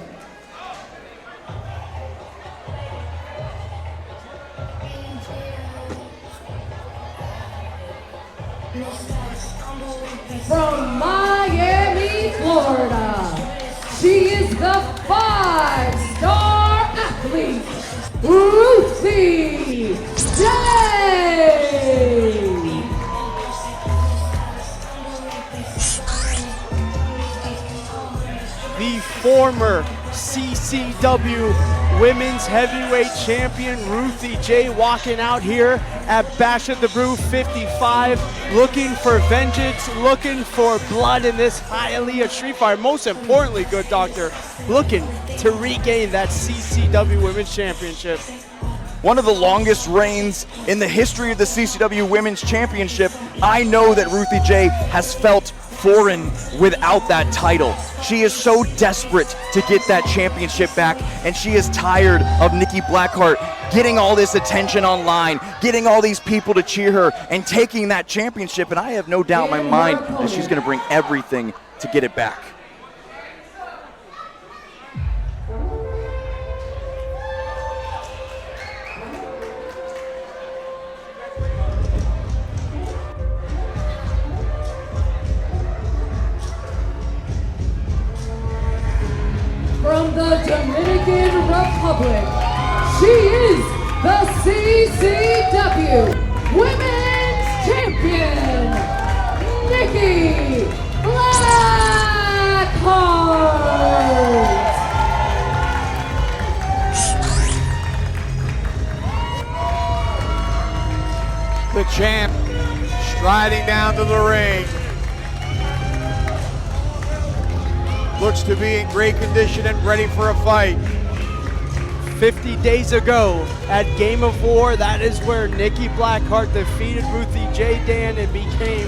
From Miami, Florida, she is the 5-star athlete, Ruthie J. The former CCW Women's Heavyweight Champion Ruthie J walking out here at Bash at the Brew 55, looking for vengeance, looking for blood in this Hialeah street fight. Most importantly, Good Doctor, looking to regain that CCW Women's Championship. One of the longest reigns in the history of the CCW Women's Championship. I know that Ruthie J has felt foreign without that title. She is so desperate to get that championship back, and she is tired of Nikki Blackheart getting all this attention online, getting all these people to cheer her, and taking that championship. And I have no doubt in my mind that she's going to bring everything to get it back. From the Dominican Republic, she is the CCW Women's Champion, Nikki Blackheart. The champ striding down to the ring. Looks to be in great condition and ready for a fight. 50 days ago at Game of War, that is where Nikki Blackheart defeated Ruthie J. Dan and became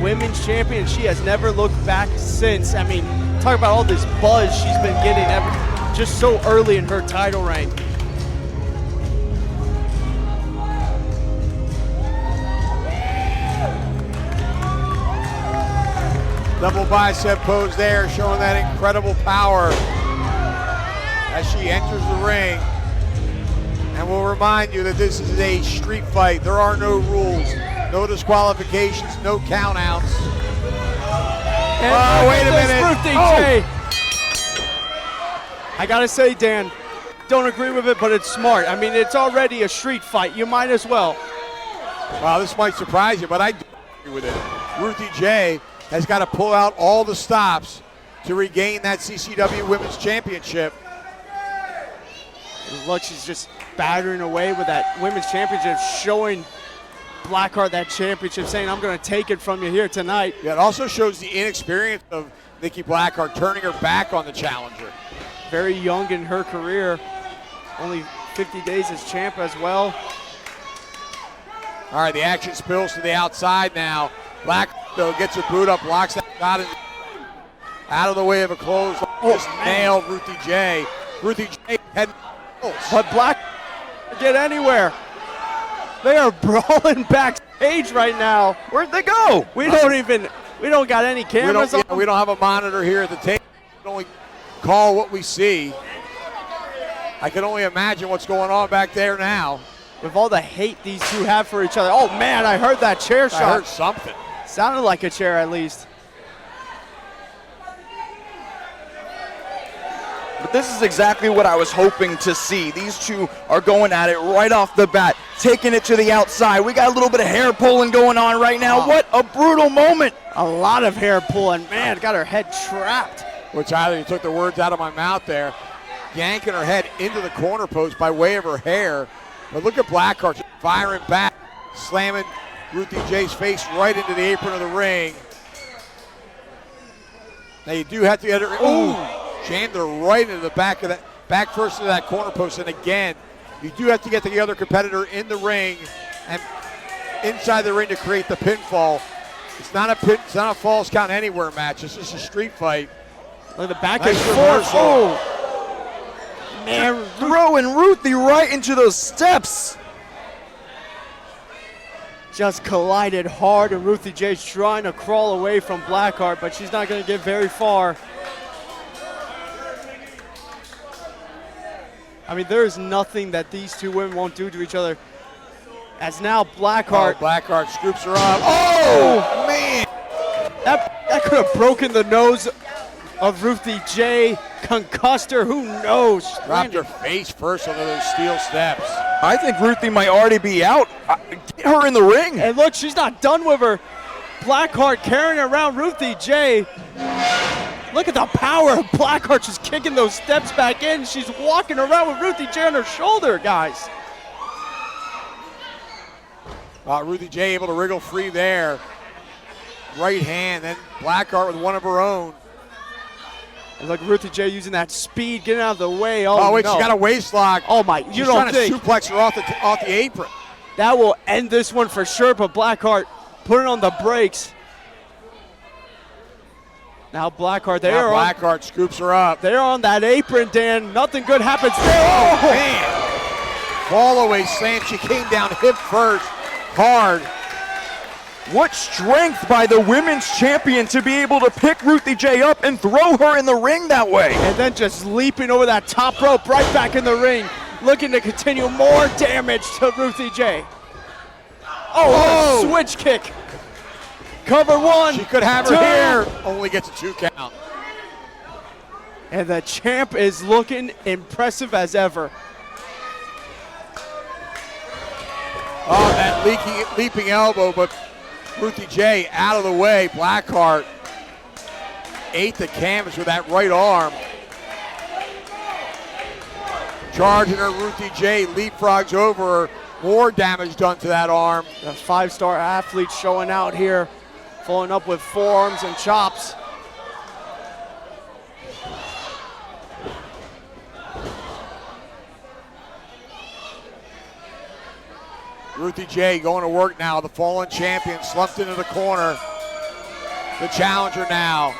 women's champion. She has never looked back since. I mean, talk about all this buzz she's been getting just so early in her title reign. Double bicep pose there, showing that incredible power as she enters the ring. And we'll remind you that this is a street fight. There are no rules, no disqualifications, no countouts. And wait a minute. Ruthie J. I gotta say, Dan, don't agree with it, but it's smart. I mean, it's already a street fight. You might as well. Wow, this might surprise you, but I do agree with it. Ruthie J has got to pull out all the stops to regain that CCW Women's Championship. Look, she's just battering away with that Women's Championship, showing Blackheart that championship, saying, I'm going to take it from you here tonight. Yeah, it also shows the inexperience of Nikki Blackheart, turning her back on the challenger. Very young in her career, only 50 days as champ as well. All right, the action spills to the outside now. Black though gets her boot up, locks that shot in, out of the way of a close. Just nailed Ruthie J. Ruthie J had, but Black can't get anywhere. They are brawling backstage right now. Where'd they go? We don't got any cameras on. We don't have a monitor here at the table. We can only call what we see. I can only imagine what's going on back there now. With all the hate these two have for each other. Oh man, I heard that chair shot. I heard something. Sounded like a chair at least. But this is exactly what I was hoping to see. These two are going at it right off the bat, taking it to the outside. We got a little bit of hair pulling going on right now. Oh. What a brutal moment. A lot of hair pulling. Man, got her head trapped. Which Tyler, you took the words out of my mouth there. Yanking her head into the corner post by way of her hair. But look at Blackheart firing back, slamming Ruthie J's face right into the apron of the ring. Now you do have to get her. Ooh, jammed her right into the back of that, back first of that corner post. And again, you do have to get the other competitor in the ring and inside the ring to create the pinfall. It's not a falls count anywhere match. It's just a street fight. Look at the back and forth. Oh. Man, throwing Ruthie right into those steps. Just collided hard, and Ruthie J's trying to crawl away from Blackheart, but she's not going to get very far. I mean, there is nothing that these two women won't do to each other. As now Blackheart. Blackheart scoops her up. Oh, man. That could have broken the nose of Ruthie J, concussed her, who knows? Dropped her face first onto those steel steps. I think Ruthie might already be out. Get her in the ring. And look, she's not done with her. Blackheart carrying around Ruthie J. Look at the power of Blackheart just kicking those steps back in. She's walking around with Ruthie J on her shoulder, guys. Ruthie J able to wriggle free there. Right hand, then Blackheart with one of her own. And look, Ruthie J using that speed, getting out of the way. Oh wait, no. She got a waist lock. Oh my, She's trying to suplex her off the apron. That will end this one for sure, but Blackheart putting on the brakes. Now Blackheart, Blackheart scoops her up. They're on that apron, Dan. Nothing good happens there. Oh, man. Fall away slam. She came down hip first, hard. What strength by the women's champion to be able to pick Ruthie J up and throw her in the ring that way. And then just leaping over that top rope right back in the ring, looking to continue more damage to Ruthie J. Oh, what a switch kick. Cover one. She could have her here. Only gets a 2 count. And the champ is looking impressive as ever. Oh, that leaping elbow, but Ruthie J out of the way. Blackheart ate the canvas with that right arm. Charging her, Ruthie J leapfrogs over her. More damage done to that arm. The 5-star athlete showing out here, following up with forearms and chops. Ruthie J going to work now. The fallen champion slumped into the corner. The challenger now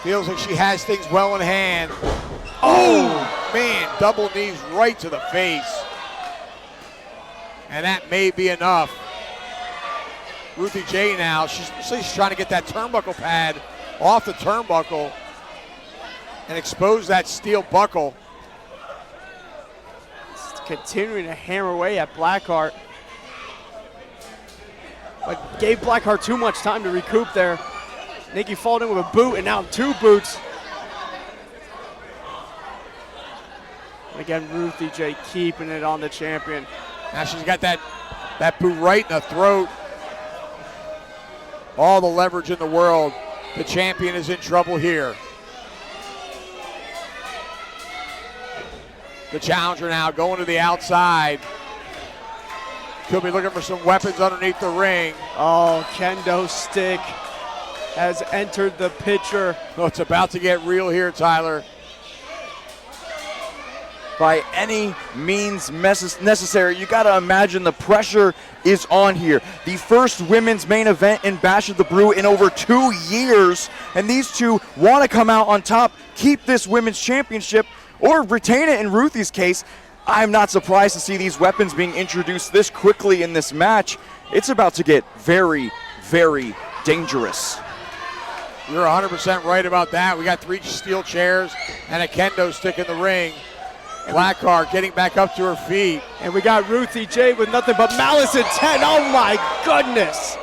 feels like she has things well in hand. Oh, man, double knees right to the face. And that may be enough. Ruthie J now, she's trying to get that turnbuckle pad off the turnbuckle and expose that steel buckle. Continuing to hammer away at Blackheart. But gave Blackheart too much time to recoup there. Nikki followed in with a boot and now 2 boots. And again, Ruthie J keeping it on the champion. Now she's got that boot right in the throat. All the leverage in the world. The champion is in trouble here. The challenger now going to the outside. Could be looking for some weapons underneath the ring. Oh, kendo stick has entered the picture. Oh, it's about to get real here, Tyler. By any means necessary, you got to imagine the pressure is on here. The first women's main event in Bash of the Brew in over 2 years, and these two want to come out on top, keep this women's championship, or retain it in Ruthie's case. I'm not surprised to see these weapons being introduced this quickly in this match. It's about to get very, very dangerous. You're 100% right about that. We got 3 steel chairs and a kendo stick in the ring. Blackheart getting back up to her feet. And we got Ruthie J with nothing but malice intent. Oh my goodness.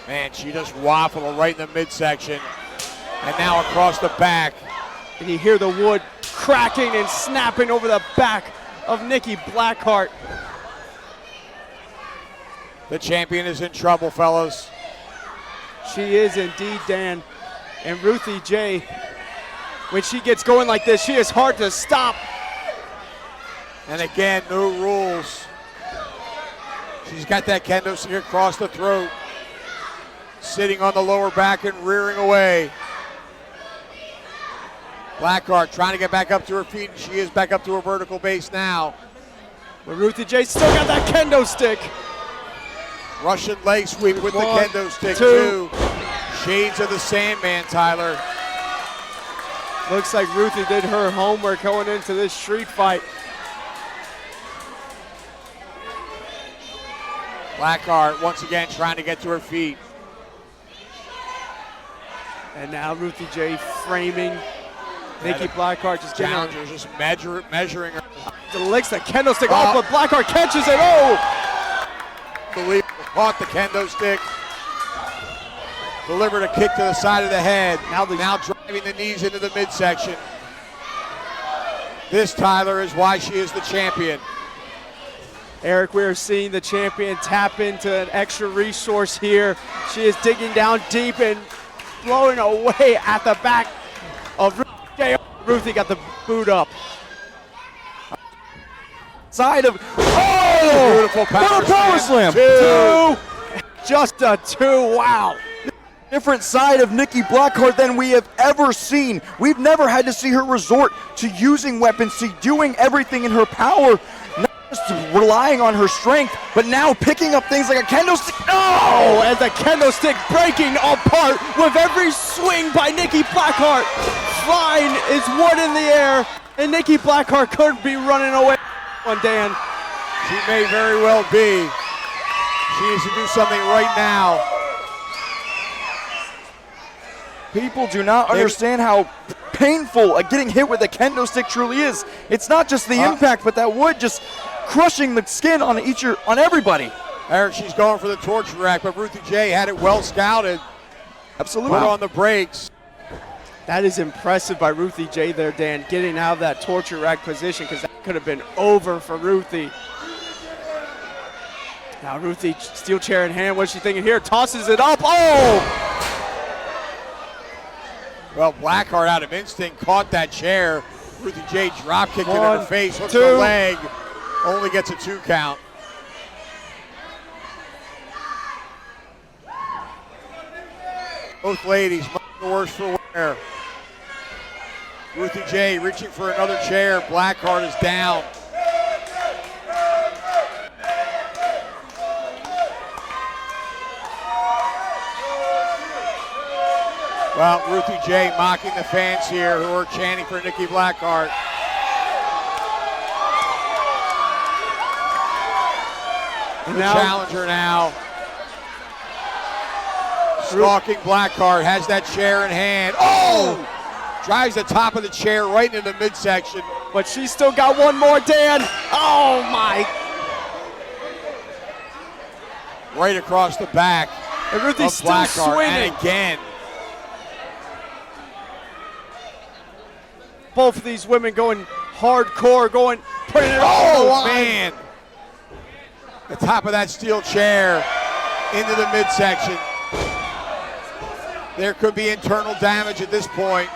Man, she just waffled right in the midsection. And now across the back. And you hear the wood cracking and snapping over the back of Nikki Blackheart. The champion is in trouble, fellas. She is indeed, Dan. And Ruthie J, when she gets going like this, she is hard to stop. And again, no rules. She's got that kendo stick across the throat. Sitting on the lower back and rearing away. Blackheart trying to get back up to her feet, and she is back up to her vertical base now. But Ruthie J still got that kendo stick. Russian leg sweep with 1, the kendo stick, 2. too. Shades of the Sandman, Tyler. Looks like Ruthie did her homework going into this street fight. Blackheart once again trying to get to her feet. And now Ruthie J framing Nikki Blackheart, just getting Challenger just measuring her. Licks the kendo stick off, but Blackheart catches it. Oh! Believe caught the kendo stick. Delivered a kick to the side of the head. Now driving the knees into the midsection. This, Tyler, is why she is the champion. Eric, we are seeing the champion tap into an extra resource here. She is digging down deep and blowing away at the back of Ruthie J. Ruthie got the boot up. Side of, oh! Beautiful power slam. 2. Just a 2, wow. Different side of Nikki Blackheart than we have ever seen. We've never had to see her resort to using weapons, to doing everything in her power. just relying on her strength, but now picking up things like a kendo stick. Oh, and the kendo stick breaking apart with every swing by Nikki Blackheart. Flying is one in the air, and Nikki Blackheart could be running away on Dan. She may very well be. She needs to do something right now. People do not understand how painful getting hit with a kendo stick truly is. It's not just the impact, but that wood just crushing the skin on everybody. Eric, she's going for the torture rack, but Ruthie J had it well scouted. Absolutely. Put on the brakes. That is impressive by Ruthie J there, Dan, getting out of that torture rack position, because that could have been over for Ruthie. Now Ruthie, steel chair in hand, what's she thinking here? Tosses it up, oh! Well, Blackheart out of instinct caught that chair. Ruthie J drop kicked it in her face, hooks her leg, only gets a 2 count. Both ladies, much the worse for wear. Ruthie J reaching for another chair. Blackheart is down. Well, Ruthie J mocking the fans here who are chanting for Nikki Blackheart. The challenger now. Stalking Blackheart, has that chair in hand. Oh! Drives the top of the chair right into the midsection. But she's still got one more, Dan. Oh my. Right across the back. And Ruthie's still Blackheart, swinging. and again. Both of these women going hardcore, putting it all on the line. Man. The top of that steel chair into the midsection. There could be internal damage at this point.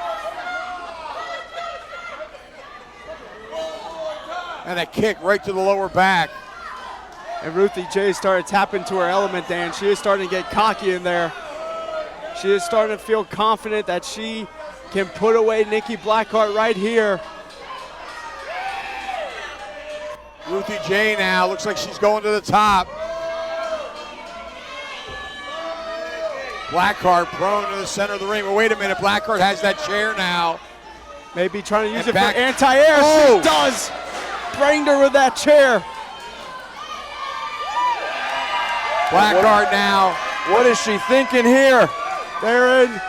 And a kick right to the lower back. And Ruthie J started tapping to her element, Dan. She is starting to get cocky in there. She is starting to feel confident that she can put away Nikki Blackheart right here. Ruthie J now looks like she's going to the top. Blackheart prone to the center of the ring. But wait a minute, Blackheart has that chair now. Maybe trying to use it back. for anti-air. Oh. She does. Brained her with that chair. Blackheart now. What is she thinking here? They're in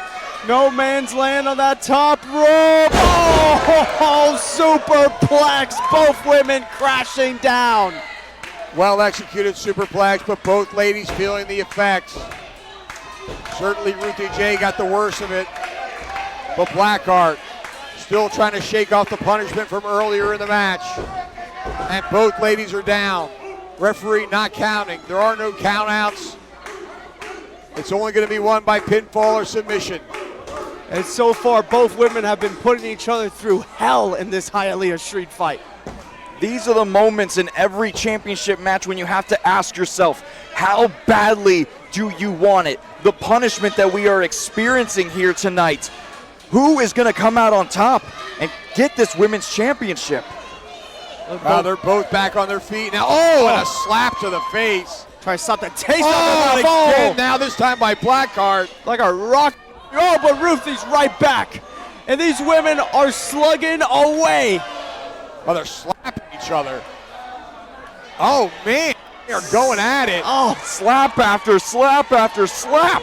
no man's land on that top rope. Oh, superplex. Both women crashing down. Well executed superplex, but both ladies feeling the effects. Certainly Ruthie J got the worst of it. But Blackheart still trying to shake off the punishment from earlier in the match. And both ladies are down. Referee not counting. There are no countouts. It's only going to be won by pinfall or submission. And so far, both women have been putting each other through hell in this Hialeah street fight. These are the moments in every championship match when you have to ask yourself, how badly do you want it? The punishment that we are experiencing here tonight. Who is going to come out on top and get this women's championship? They're both back on their feet now. Oh, and a slap to the face. Try to stop the taste Oh, of the again, now this time by Blackheart. like a rock. Oh, but Ruthie's right back. And these women are slugging away. Oh, they're slapping each other. Oh, man, they are going at it. Oh, slap after slap after slap.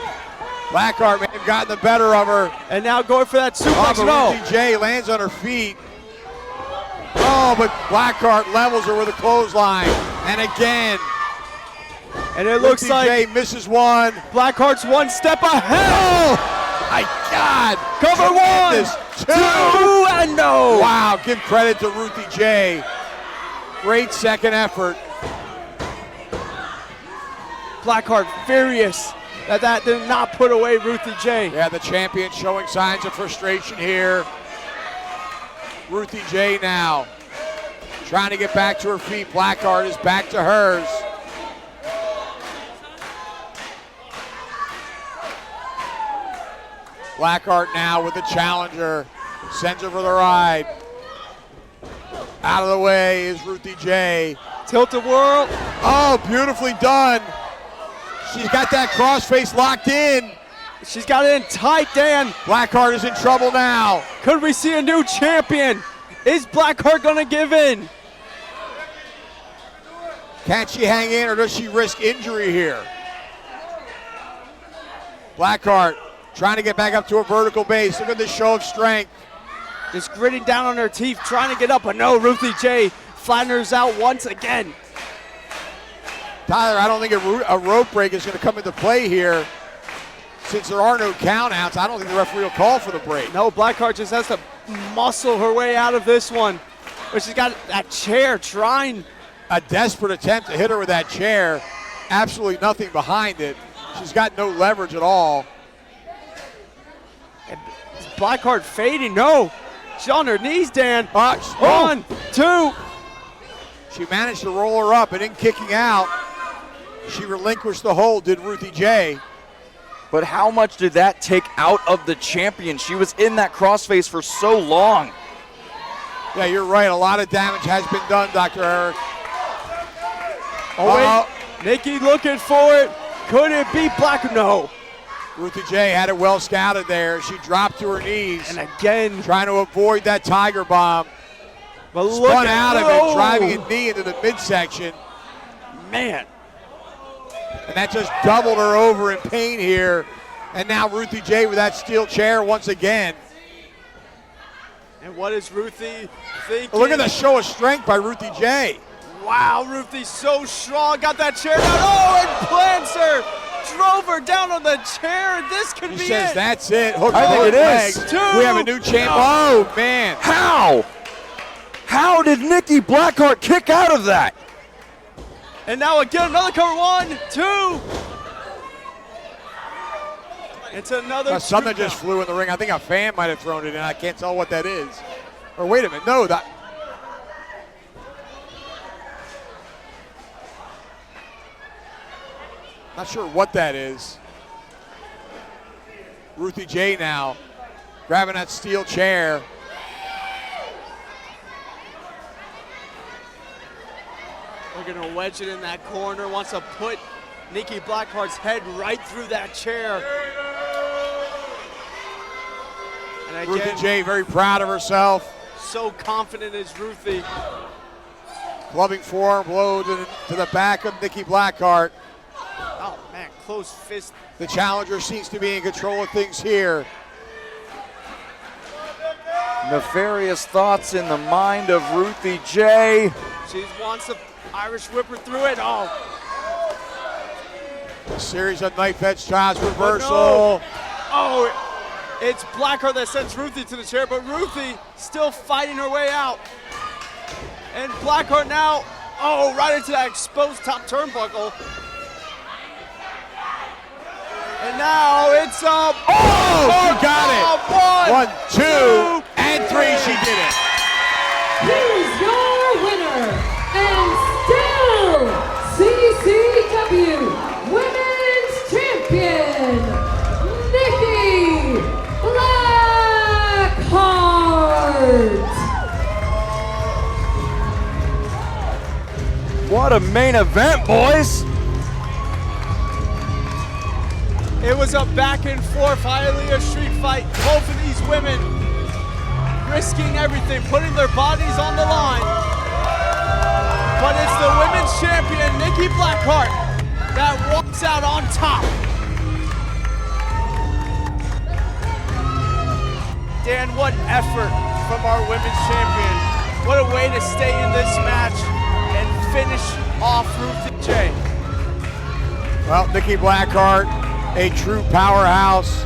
Blackheart may have gotten the better of her. And now going for that suplex. But No. Ruthie J lands on her feet. Oh, but Blackheart levels her with a clothesline. And again, And it looks Ruthie like J misses one. Blackheart's one step ahead. My God. Cover one, Tremendous. two, and no. Wow, give credit to Ruthie J. Great second effort. Blackheart furious that did not put away Ruthie J. Yeah, the champion showing signs of frustration here. Ruthie J now trying to get back to her feet. Blackheart is back to hers. Blackheart now with the challenger. Sends her for the ride. Out of the way is Ruthie J. Tilt-a-whirl. Oh, beautifully done. She's got that crossface locked in. She's got it in tight, Dan. Blackheart is in trouble now. Could we see a new champion? Is Blackheart gonna give in? Can she hang in or does she risk injury here? Blackheart trying to get back up to a vertical base. Look at this show of strength. Just gritting down on her teeth, trying to get up, but no, Ruthie J flattens out once again. Tyler, I don't think a rope break is going to come into play here. Since there are no countouts, I don't think the referee will call for the break. No, Blackheart just has to muscle her way out of this one. But she's got that chair trying. A desperate attempt to hit her with that chair. Absolutely nothing behind it. She's got no leverage at all. And is Blackheart fading? No. She's on her knees, Dan. 1, 2. She managed to roll her up and in kicking out, she relinquished the hold, did Ruthie J. But how much did that take out of the champion? She was in that crossface for so long. Yeah, you're right. A lot of damage has been done, Dr. Eric. Oh, wait. Nikki looking for it. Could it be Black? No. Ruthie J had it well scouted there. She dropped to her knees. And again. Trying to avoid that tiger bomb. But spun out of it, driving a knee into the midsection. Man. And that just doubled her over in pain here. And now Ruthie J with that steel chair once again. And what is Ruthie thinking? Look at the show of strength by Ruthie J. Wow, Ruthie's so strong. Got that chair down. Oh, and plants her. Drove her down on the chair. This could be it. He says that's it. Hook I think it legs. is. We have a new champ. Oh, man. How? How did Nikki Blackheart kick out of that? And now again, another cover. 1, 2. It's another. Something just flew in the ring. I think a fan might have thrown it in. I can't tell what that is. Or wait a minute. No, that. Not sure what that is. Ruthie J now grabbing that steel chair. They're going to wedge it in that corner. Wants to put Nikki Blackheart's head right through that chair. And again, Ruthie J very proud of herself. So confident is Ruthie. Clubbing forearm blow to the back of Nikki Blackheart. Oh, man, close fist. The challenger seems to be in control of things here. Nefarious thoughts in the mind of Ruthie J. She wants to Irish whip her through it. Oh. A series of knife edge shots, reversal. Oh, no. Oh, it's Blackheart that sends Ruthie to the chair, but Ruthie still fighting her way out. And Blackheart now, oh, right into that exposed top turnbuckle. And now it's up. Oh, she got it. 1, 2, and 3. She did it. Here's your winner and still CCW Women's Champion, Nikki Blackheart. What a main event, boys. It was a back and forth Hialeah street fight. Both of these women risking everything, putting their bodies on the line. But it's the women's champion, Nikki Blackheart, that walks out on top. Dan, what effort from our women's champion. What a way to stay in this match and finish off Ruthie J. Well, Nikki Blackheart, a true powerhouse,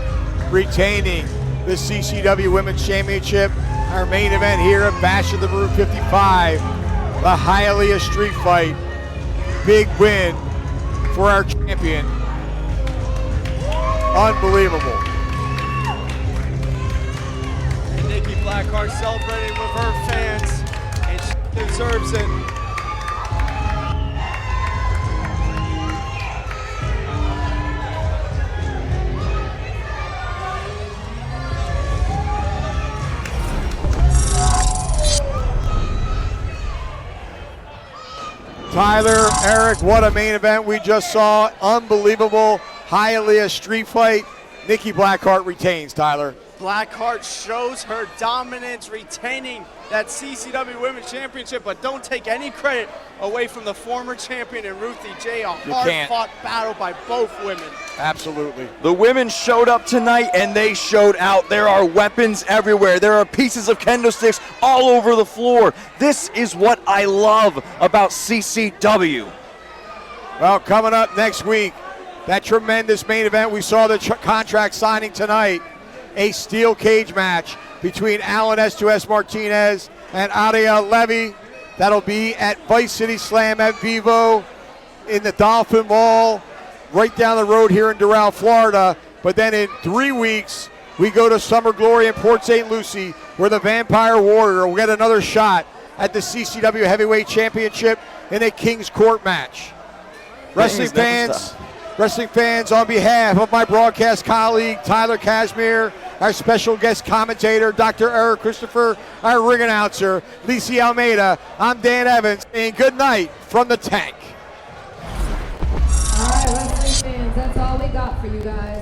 retaining the CCW Women's Championship. Our main event here at Bash of the Brew 55, the Hialeah Street Fight. Big win for our champion. Unbelievable. And Nikki Blackheart celebrating with her fans, and she deserves it. Tyler, Eric, what a main event we just saw. Unbelievable Hialeah street fight. Nikki Blackheart retains, Tyler. Blackheart shows her dominance, retaining that CCW Women's Championship, but don't take any credit away from the former champion and Ruthie J. A hard-fought battle by both women. Absolutely. The women showed up tonight and they showed out. There are weapons everywhere. There are pieces of kendo sticks all over the floor. This is what I love about CCW. Well, coming up next week, that tremendous main event. We saw the contract signing tonight. A steel cage match between Alan S2S Martinez and Aria Levy. That'll be at Vice City Slam at Vivo in the Dolphin Mall, right down the road here in Doral, Florida. But then in 3 weeks, we go to Summer Glory in Port St. Lucie, where the Vampire Warrior will get another shot at the CCW Heavyweight Championship in a King's Court match. Wrestling fans, on behalf of my broadcast colleague, Tyler Casimir, our special guest commentator, Dr. Eric Christopher, our ring announcer, Lisi Almeida, I'm Dan Evans, and good night from the tank. All right, wrestling fans, that's all we got for you guys.